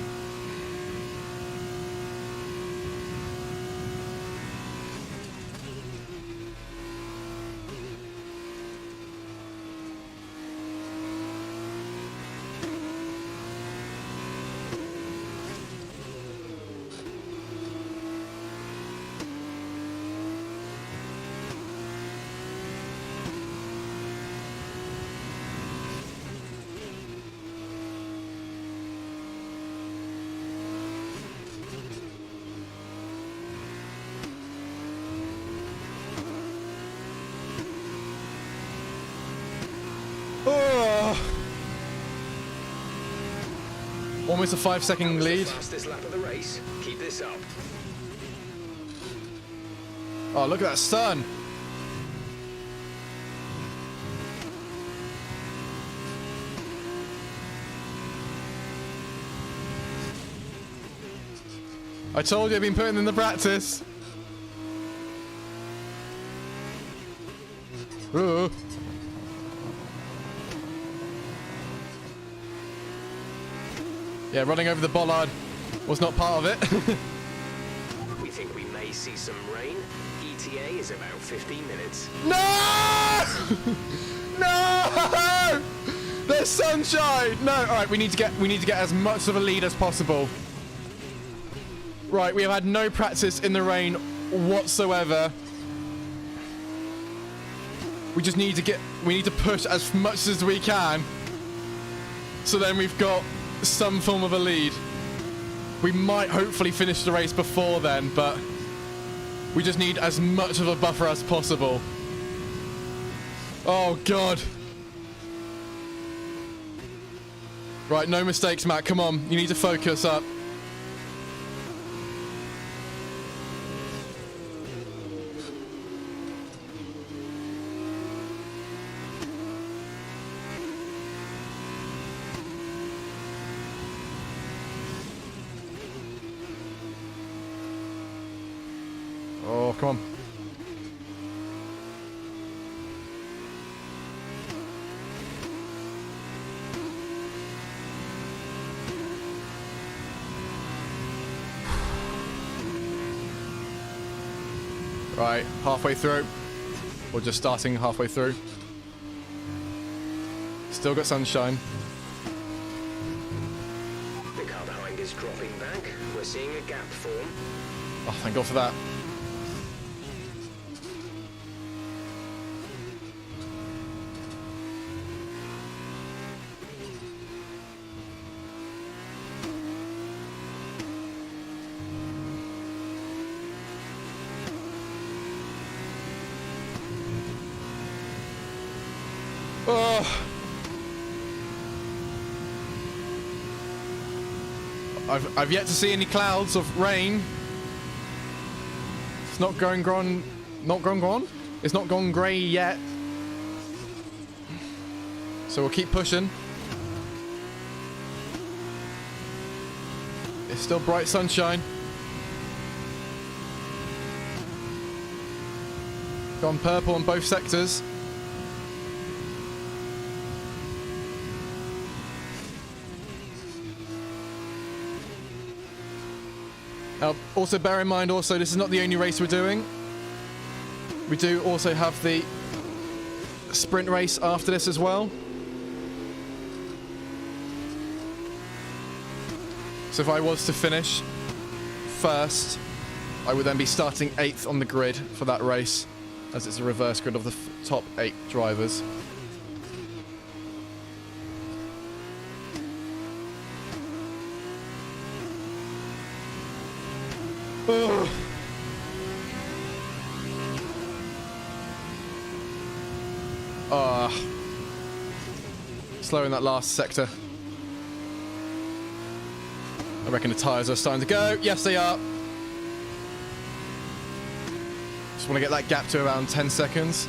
Almost a 5-second lead. Fastest lap of the race. Keep this up. Oh, look at that sun. I told you I've been putting in the practice. Ooh. Yeah, running over the bollard was not part of it. We think we may see some rain. ETA is about 15 minutes. No! No! There's sunshine! No, alright, we need to get as much of a lead as possible. Right, we have had no practice in the rain whatsoever. We just need to push as much as we can. So then we've got some form of a lead. We might hopefully finish the race before then, but we just need as much of a buffer as possible. Oh god. Right, no mistakes, Matt. Come on, you need to focus up. Oh, come on. Right, halfway through. Or just starting halfway through. Still got sunshine. The car behind is dropping back. We're seeing a gap form. Oh, thank God for that. Oh. I've yet to see any clouds of rain. It's not going gone. Not gone gone? It's not gone grey yet. So we'll keep pushing. It's still bright sunshine. Gone purple on both sectors. Now, also bear in mind also, this is not the only race we're doing. We do also have the sprint race after this as well. So if I was to finish first, I would then be starting 8th on the grid for that race, as it's a reverse grid of the top 8 drivers. Ugh. Slow in that last sector. I reckon the tyres are starting to go. Yes, they are. Just want to get that gap to around 10 seconds.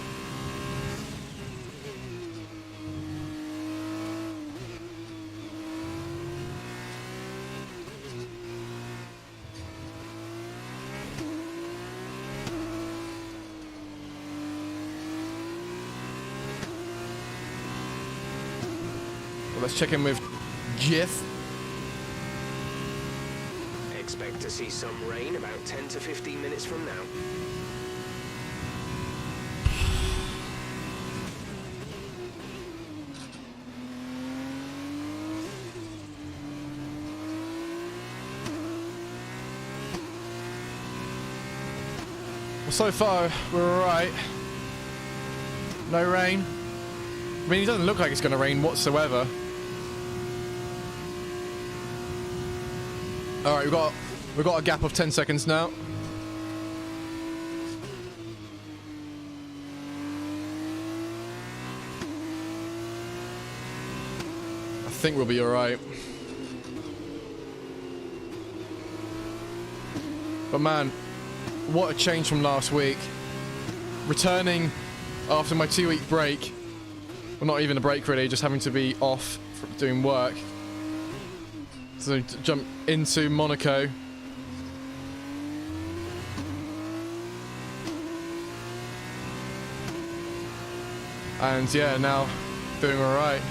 Well, let's check in with Jiff. Expect to see some rain about 10 to 15 minutes from now. Well, so far, we're alright. No rain. I mean, it doesn't look like it's going to rain whatsoever. Alright, we've got a gap of 10 seconds now. I think we'll be alright. But man, what a change from last week. Returning after my 2-week break. Well, not even a break really, just having to be off from doing work. So to jump into Monaco. And yeah, now doing alright.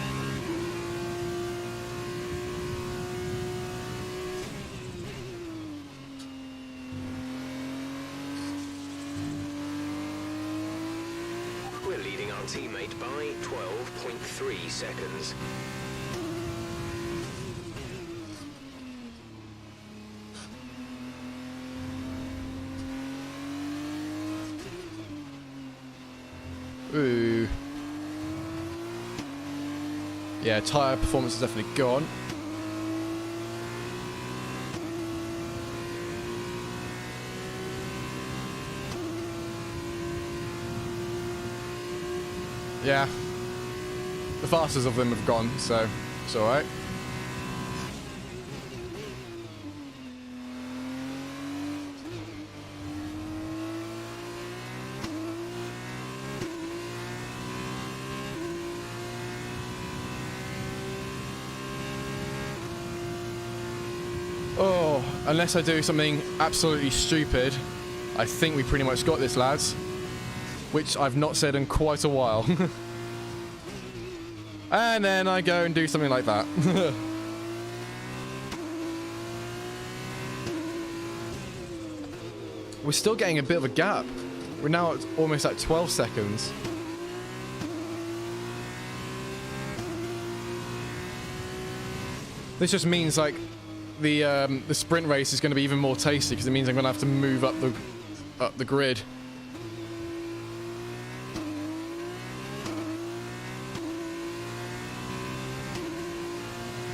We're leading our teammate by 12.3 seconds. Ooh. Yeah, tyre performance is definitely gone. Yeah. The fastest of them have gone, so it's alright. Oh, unless I do something absolutely stupid, I think we pretty much got this, lads. Which I've not said in quite a while. And then I go and do something like that. We're still getting a bit of a gap. We're now almost at 12 seconds. This just means like the sprint race is going to be even more tasty because it means I'm going to have to move up the grid.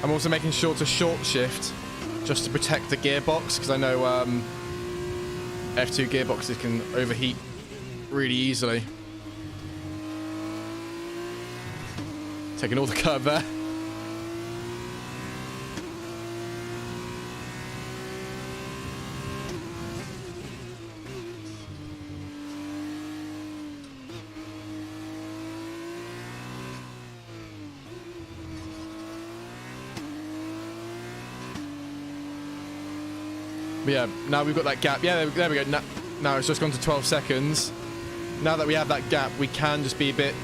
I'm also making sure to short shift just to protect the gearbox because I know F2 gearboxes can overheat really easily. Taking all the curb there. But yeah, now we've got that gap. Yeah, there we go. Now it's just gone to 12 seconds. Now that we have that gap, we can just be a bit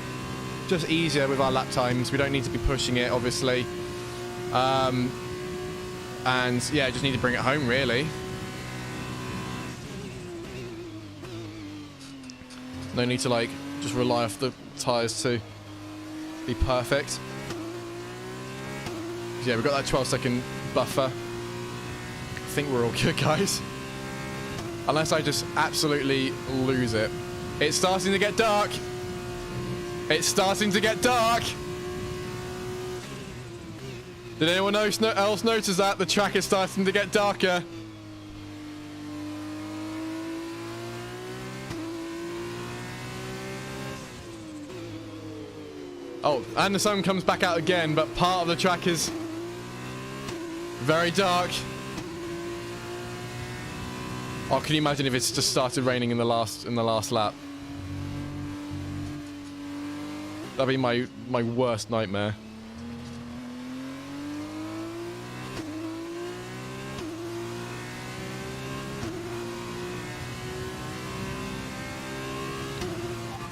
just easier with our lap times. We don't need to be pushing it, obviously. And yeah, just need to bring it home, really. No need to like just rely off the tires to be perfect. Yeah, we've got that 12-second buffer. I think we're all good, guys. Unless I just absolutely lose it. It's starting to get dark. It's starting to get dark. Did anyone else notice that? The track is starting to get darker. Oh, and the sun comes back out again, but part of the track is very dark. Oh, can you imagine if it's just started raining in the last lap? That'd be my worst nightmare.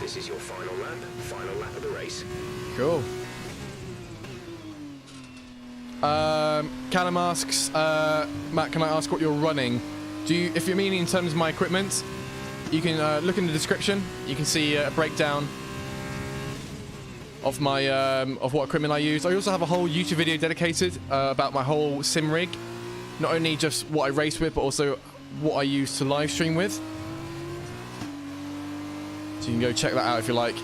This is your final lap of the race. Cool. Callum asks, Matt, can I ask what you're running? If you're meaning in terms of my equipment, you can look in the description. You can see a breakdown of my of what equipment I use. I also have a whole YouTube video dedicated about my whole sim rig, not only just what I race with, but also what I use to live stream with. So you can go check that out if you like.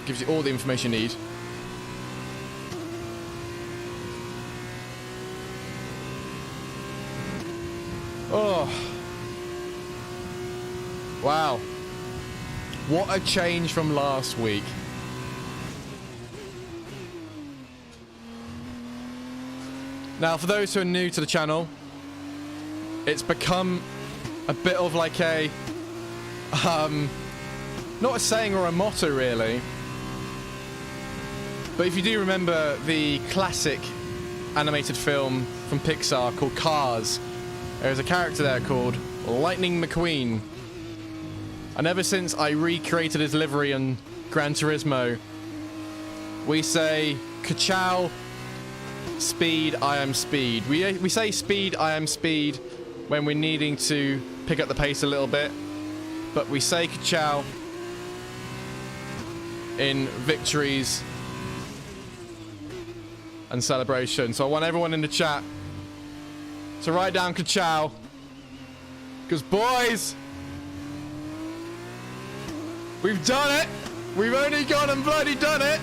Gives you all the information you need. Oh. Wow. What a change from last week. Now, for those who are new to the channel, it's become a bit of like a, not a saying or a motto really, but if you do remember the classic animated film from Pixar called Cars, there's a character there called Lightning McQueen. And ever since I recreated his livery on Gran Turismo, we say, ka-chow, speed, I am speed. We say speed, I am speed when we're needing to pick up the pace a little bit. But we say ka-chow in victories and celebration. So I want everyone in the chat to write down ka-chow. Because boys, we've done it! We've only gone and bloody done it!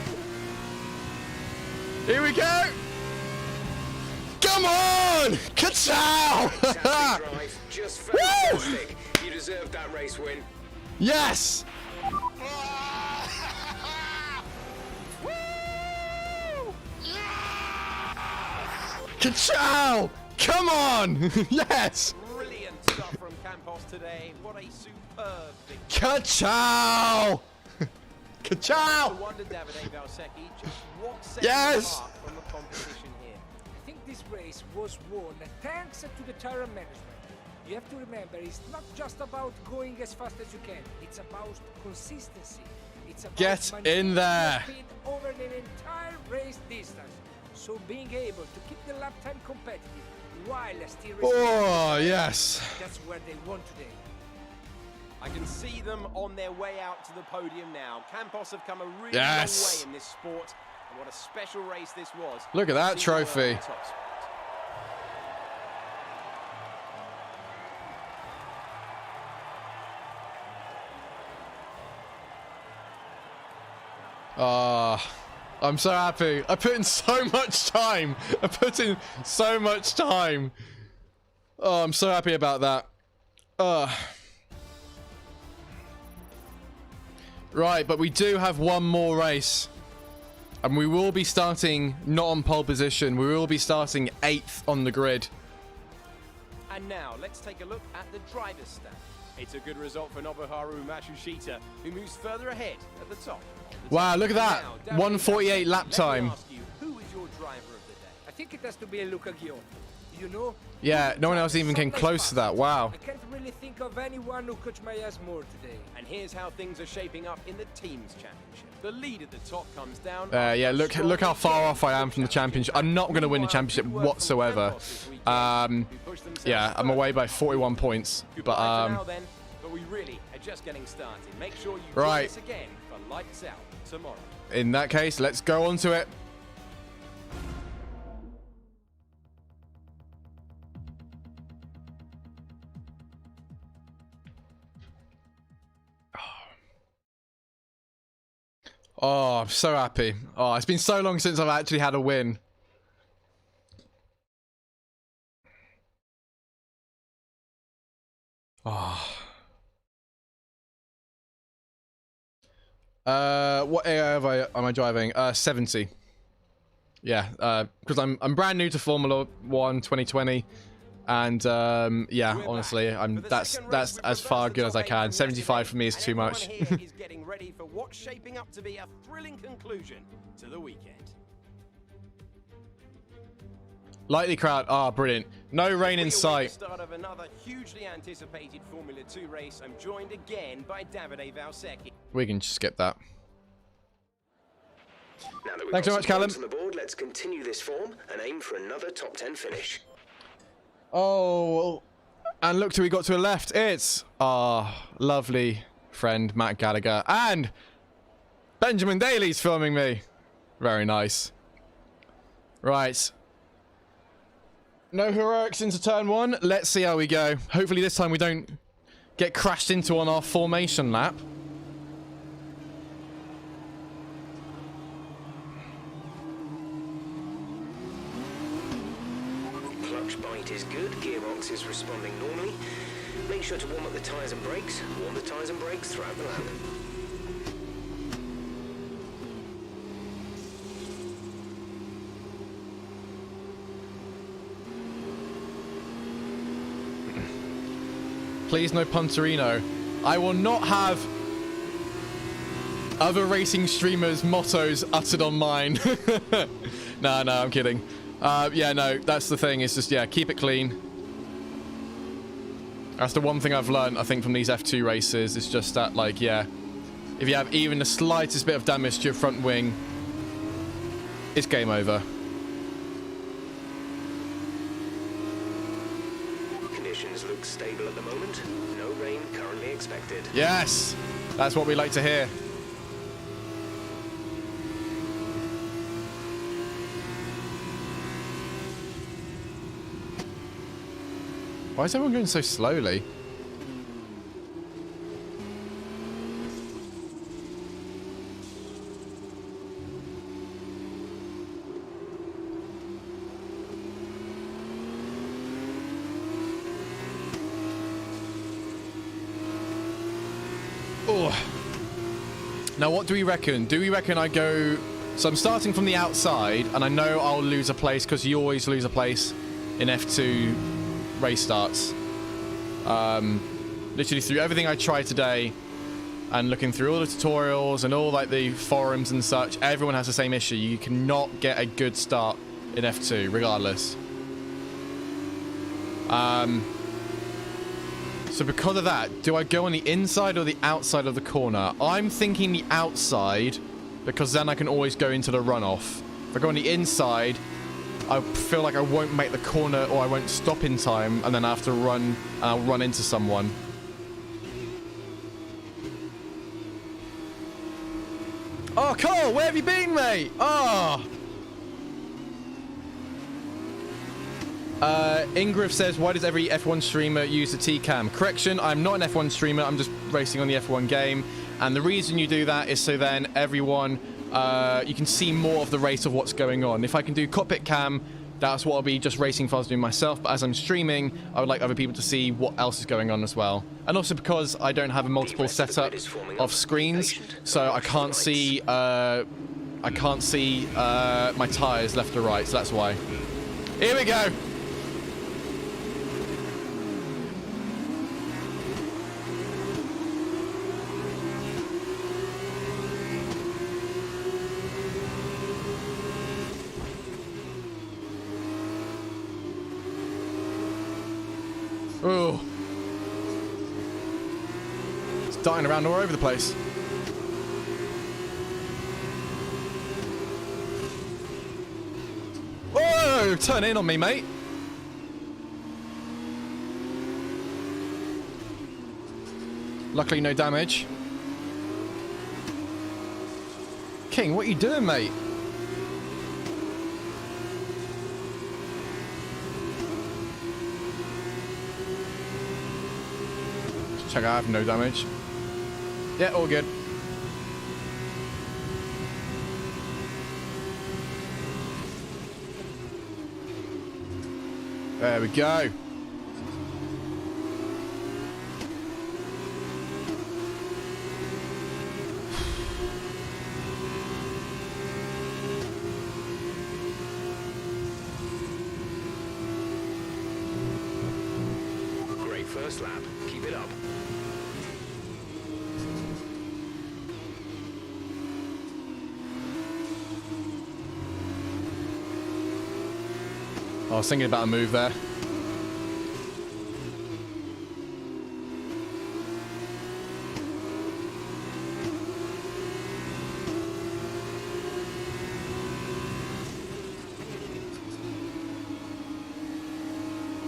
Here we go! Come on! Ka-chow! Drive, just fantastic. You deserved that race win. Yes! Ka-chow! Come on! Yes! Brilliant stuff from Campos today. What a superb victory. Ka-chow! Ka-chow! I wonder, Davide Valsecchi, just what sets Yes! you apart from the competition here? I think this race was won thanks to the tire management. You have to remember, it's not just about going as fast as you can. It's about consistency. It's about Get maintaining in there. speed over the entire race distance. So being able to keep the lap time competitive while still Oh, respecting yes. that's where they won today. I can see them on their way out to the podium now. Campos have come a really Yes. long way in this sport. And what a special race this was. Look at that See you all on trophy. top spot. I'm so happy. I put in so much time. I put in so much time. Oh, I'm so happy about that. Right, but we do have one more race. And we will be starting not on pole position. We will be starting 8th on the grid. And now, let's take a look at the driver's stand. It's a good result for Nobuharu Matsushita, who moves further ahead at the top. Wow, look at that. Now, Davide 1:48 lap Valsecchi, let me time. ask you, who is your driver of the day? I think it has to be Luca Ghion. you know? Yeah, no one else even came close to that. Wow. I can't really think of anyone who could my ass more today. And here's how things are shaping up in the teams championship. The lead at the top comes down. Yeah, look how far off I am from the championship. I'm not going to win the championship whatsoever. Yeah, I'm away by 41 points. But we really are just getting started. Make sure you right. join us again for Lights Out tomorrow. In that case, let's go on to it. Oh, I'm so happy. Oh, it's been so long since I've actually had a win. Oh. What area am I driving? 70. Yeah, because I'm brand new to Formula 1 2020. And yeah, honestly, that's as far good as I can. 75 for me is too much. Is getting ready for what's shaping up to be a thrilling conclusion to the weekend. Lightly crowd. Ah, brilliant. No rain in sight. Start of another hugely anticipated Formula 2 race. I'm joined again by Davide Valsecchi. We can just skip that. Now that we've Thanks so much, Callum. on the board, let's continue this form and aim for another top 10 finish. Oh, and look who we got to the left. It's our lovely friend Matt Gallagher, and Benjamin Daly's filming me. Very nice. Right. No heroics into turn one. Let's see how we go. Hopefully this time we don't get crashed into on our formation lap. Clutch bite is good, gearbox is responding normally. Make sure to warm up the tyres and brakes. Warm the tyres and brakes throughout the lap. Please no Punterino. I will not have other racing streamers' mottos uttered on mine. No, I'm kidding. Yeah, no, that's the thing. It's just, yeah, keep it clean. That's the one thing I've learned, I think, from these F2 races. It's just that, like, yeah, if you have even the slightest bit of damage to your front wing, it's game over. Conditions look stable at the moment. No rain currently expected. Yes! That's what we like to hear. Why is everyone going so slowly? Oh. Now, what do we reckon? Do we reckon I go... So I'm starting from the outside, and I know I'll lose a place, because you always lose a place in F2 race starts. Literally through everything I tried today, and looking through all the tutorials and all like the forums and such, everyone has the same issue. You cannot get a good start in F2, regardless. So because of that, do I go on the inside or the outside of the corner? I'm thinking the outside, because then I can always go into the runoff. If I go on the inside, I feel like I won't make the corner, or I won't stop in time, and then I have to run, and I'll run into someone. Oh, Cole, where have you been, mate? Oh. Ingrid says, why does every F1 streamer use the T-Cam? Correction, I'm not an F1 streamer, I'm just racing on the F1 game. And the reason you do that is so then everyone, you can see more of the race of what's going on. If I can do cockpit cam, that's what I'll be just racing fast doing myself. But as I'm streaming, I would like other people to see what else is going on as well. And also because I don't have a multiple setup of screens, so I can't see, my tyres left or right, so that's why. Here we go. Oh. It's dying around all over the place. Whoa! Turn in on me, mate. Luckily, no damage. King, what are you doing, mate? Check out, I have no damage. Yeah, all good. There we go. Great first lap. Keep it up. I was thinking about a move there.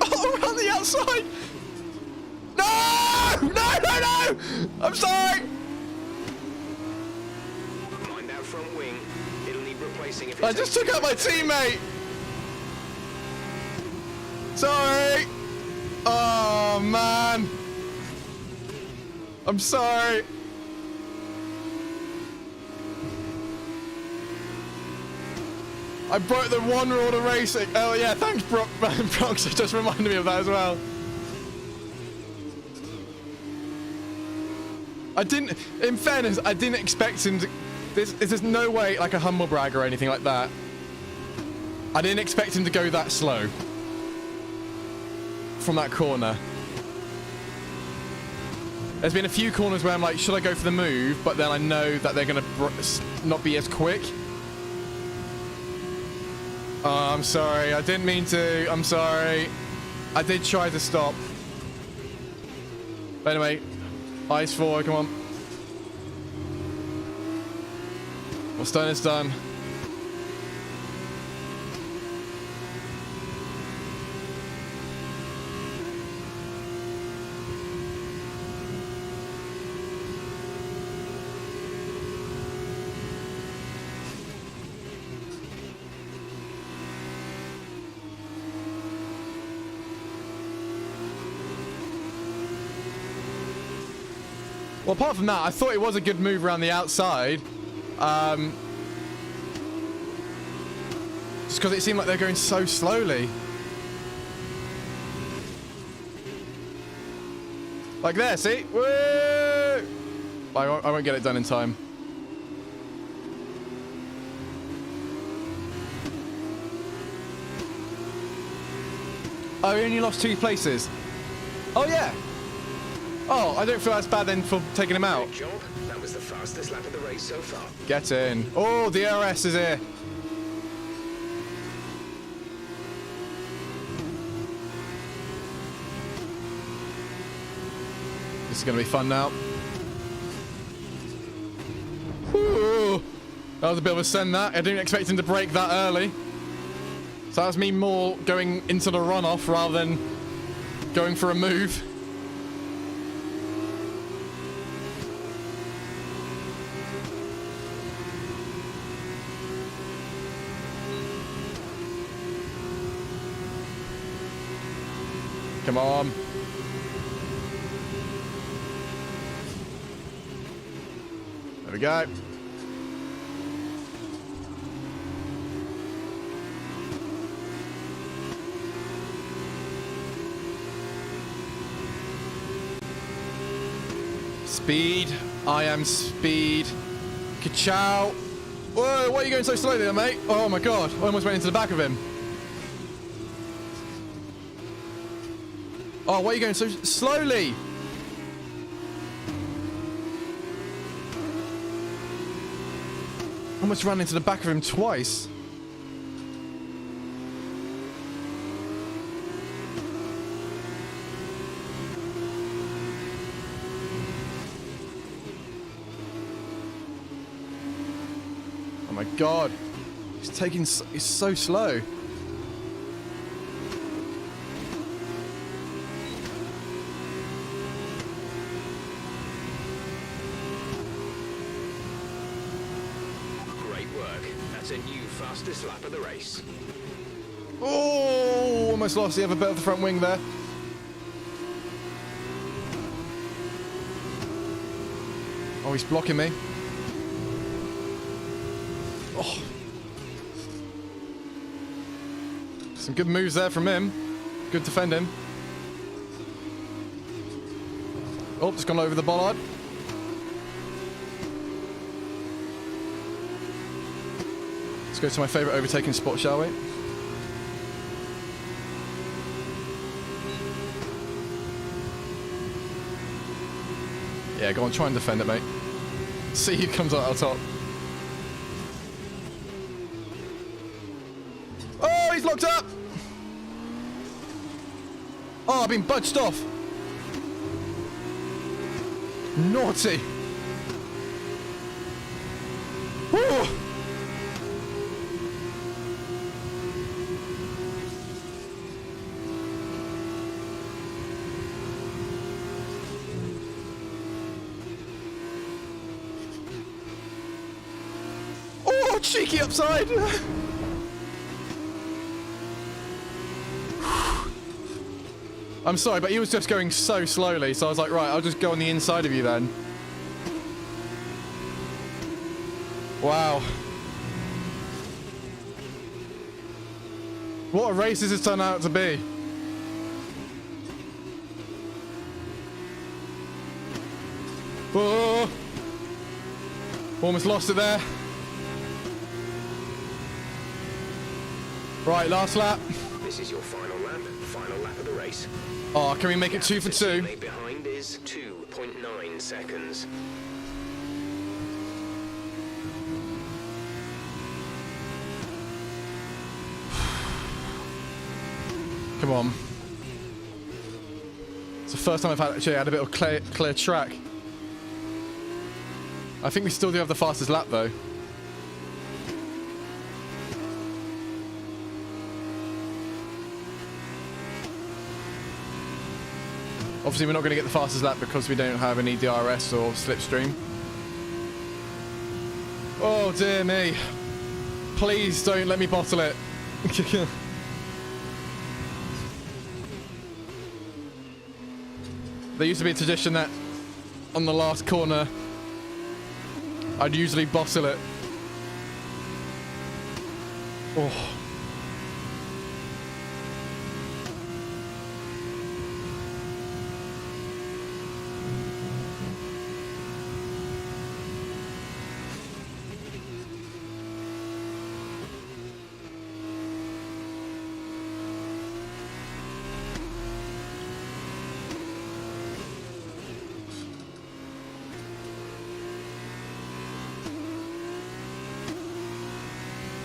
Oh, around the outside! No! No, no, no! I'm sorry! Mind that front wing. It'll need replacing if I just took out my teammate! Sorry! Oh, man! I'm sorry! I broke the one rule of racing. Oh, yeah, thanks, Brox. Just reminded me of that as well. I didn't, in fairness, I didn't expect him to. There's no way, like a humble brag or anything like that. I didn't expect him to go that slow from that corner. There's been a few corners where I'm like, should I go for the move? But then I know that they're going to not be as quick. Oh, I'm sorry. I didn't mean to. I'm sorry. I did try to stop. But anyway, ice forward, come on. What's done is done. Well, apart from that, I thought it was a good move around the outside. Just because it seemed like they're going so slowly. Like there, see? Woo! I won't get it done in time. Oh, we only lost 2 places. Oh, yeah. Oh, I don't feel as bad then for taking him out. Good job. That was the fastest lap of the race so far. Get in. Oh, DRS is here. This is going to be fun now. Ooh, that was a bit of a send that. I didn't expect him to break that early. So that was me more going into the runoff rather than going for a move. Come on. There we go. Speed. I am speed. Ka-chow. Whoa, why are you going so slowly there, mate? Oh my god. I almost went into the back of him. Oh, why are you going so slowly? Almost ran into the back of him twice. Oh my god. He's so slow. Great work. That's a new fastest lap of the race. Oh, almost lost the other bit of the front wing there. Oh, he's blocking me. Oh. Some good moves there from him. Good defending. Oh, just gone over the bollard. Let's go to my favourite overtaking spot, shall we? Yeah, go on, try and defend it, mate. See who comes out on top. Oh, he's locked up! Oh, I've been budged off. Naughty. Woo! Oh, cheeky upside! I'm sorry, but he was just going so slowly, so I was like, right, I'll just go on the inside of you then. Wow. What a race this has turned out to be. Oh! Almost lost it there. Right, last lap. This is your final lap of the race. Oh, can we make it 2 for 2? Made behind is 2.9 seconds. Come on. It's the first time I've actually had a bit of clear track. I think we still do have the fastest lap though. Obviously, we're not going to get the fastest lap because we don't have any DRS or slipstream. Oh, dear me. Please don't let me bottle it. There used to be a tradition that on the last corner, I'd usually bottle it. Oh.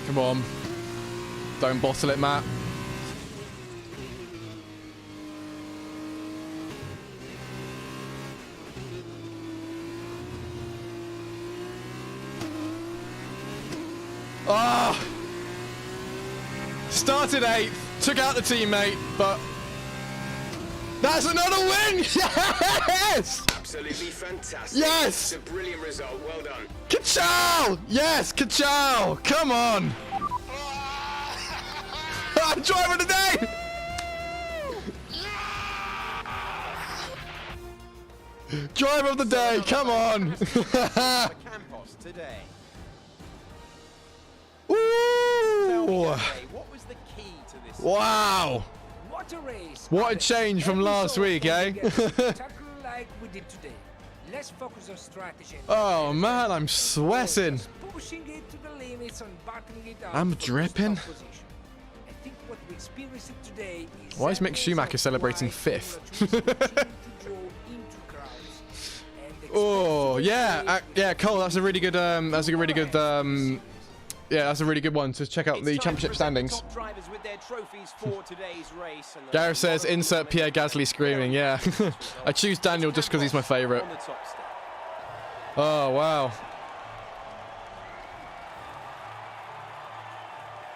Come on. Don't bottle it, Matt. Ah! Started 8th, took out the teammate, but that's another win! Yes! Absolutely fantastic. Yes! It's a brilliant result. Well done. Ka-chow! Yes, ka-chow! Come on! Driver of the day! Driver of the day, come on! Campos today. Ooh! What was the key to this? Wow! What a race! What a change from last week, eh? Tackle like we did today. Let's focus on strategy. Oh man, I'm sweating. Pushing it to the limits and battling it out. I'm for the dripping. top position. I think what we experienced today is Why is Mick evidence Schumacher of celebrating why 5th? Formula 2 continue to draw into crowds and Oh expect yeah, yeah, Cole. That's a really good. That's a really good. Yeah, that's a really good one to check out the championship standings. Gareth says, insert Pierre Gasly screaming. Yeah, I choose Daniel just because he's my favourite. Oh wow.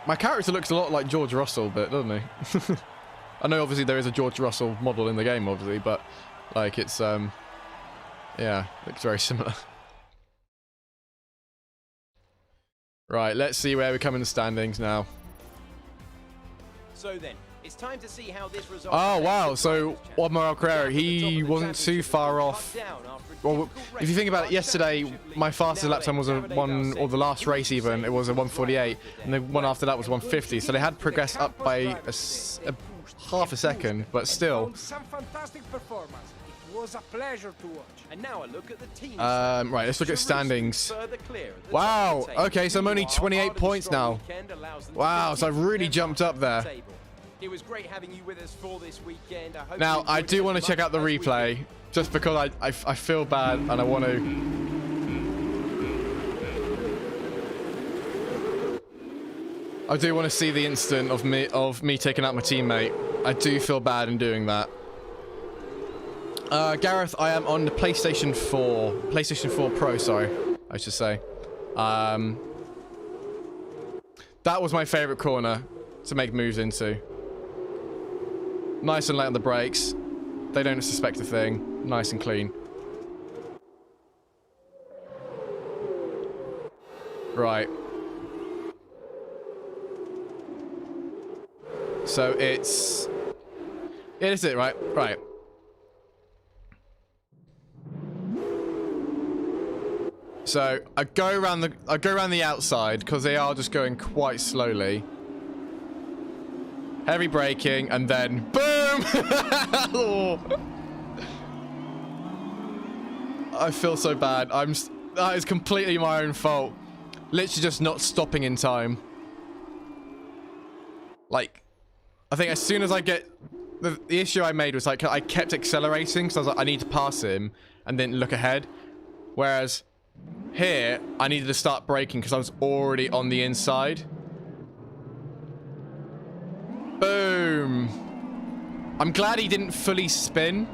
My character looks a lot like George Russell, but doesn't he? I know obviously there is a George Russell model in the game, obviously, but like it's yeah, looks very similar. Right, let's see where we come in the standings now. So then, it's time to see how this result. Oh wow, so Admiral Carrera, he wasn't too far off. Well, if you think about it, yesterday my fastest lap time was the last race even, it was a 1:48, and the one after that was 1:50. So they had progressed up by half a second, but still. Some fantastic performance. It was a pleasure to watch. And now a look at the team. Right, let's look at standings. Wow, okay, so I'm only 28 points now. Wow, so I've really jumped up there. It was great having you with us for this weekend. Now, I do want to check out the replay, just because I feel bad and I want to. I do want to see the instant of me taking out my teammate. I do feel bad in doing that. Gareth, I am on the PlayStation 4 Pro, sorry, I should say. That was my favorite corner to make moves into. Nice and light on the brakes. They don't suspect a thing. Nice and clean. Right. So it's... Yeah, this is it, right? Right. So I go around the outside because they are just going quite slowly. Heavy braking and then boom! Oh. I feel so bad. That is completely my own fault. Literally just not stopping in time. Like, I think as soon as I get the issue I made was like I kept accelerating because I was like I need to pass him and then look ahead, whereas here, I needed to start braking because I was already on the inside. Boom. I'm glad he didn't fully spin.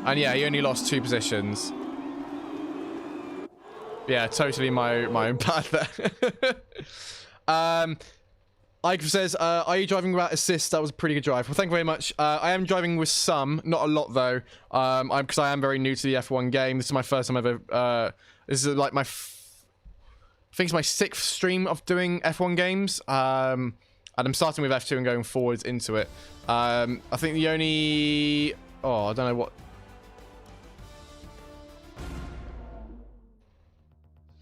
And yeah, he only lost 2 positions. Yeah, totally my own bad there. Ike says, are you driving without assist? That was a pretty good drive. Well, thank you very much. I am driving with some, not a lot though, because I am very new to the F1 game. This is my first time ever, this is like I think it's my 6th stream of doing F1 games. And I'm starting with F2 and going forwards into it. I think the only, I don't know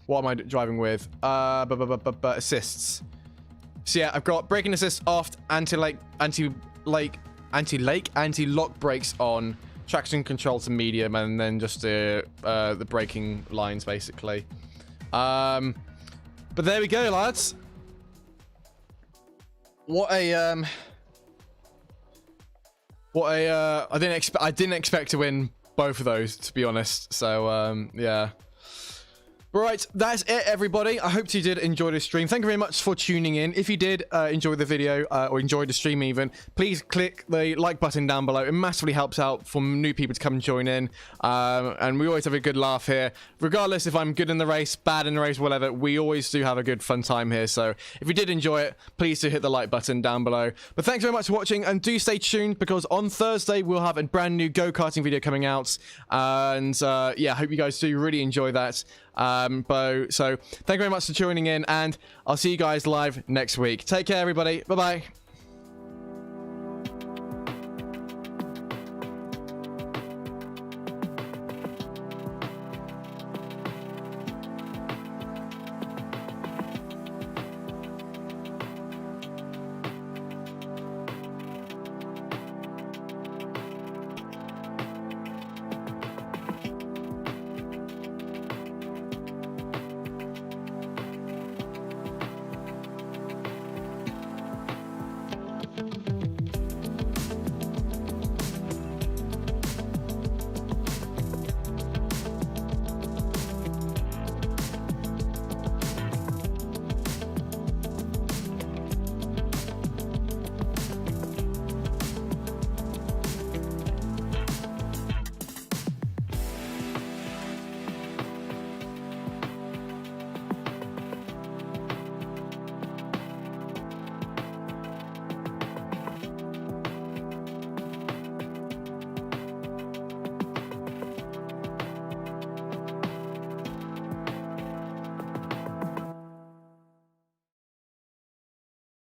what am I driving with? Assists. So yeah, I've got braking assist off, anti-lock brakes on, traction control to medium, and then just the braking lines basically. But there we go, lads. I didn't expect to win both of those, to be honest. So yeah. Right, that's it, everybody. I hope you did enjoy this stream. Thank you very much for tuning in. If you did enjoy the video or enjoy the stream even, please click the like button down below. It massively helps out for new people to come and join in. And we always have a good laugh here. Regardless if I'm good in the race, bad in the race, whatever, we always do have a good fun time here. So if you did enjoy it, please do hit the like button down below. But thanks very much for watching, and do stay tuned because on Thursday we'll have a brand new go-karting video coming out. And yeah, I hope you guys do really enjoy that. So thank you very much for tuning in, and I'll see you guys live next week. Take care, everybody. Bye bye.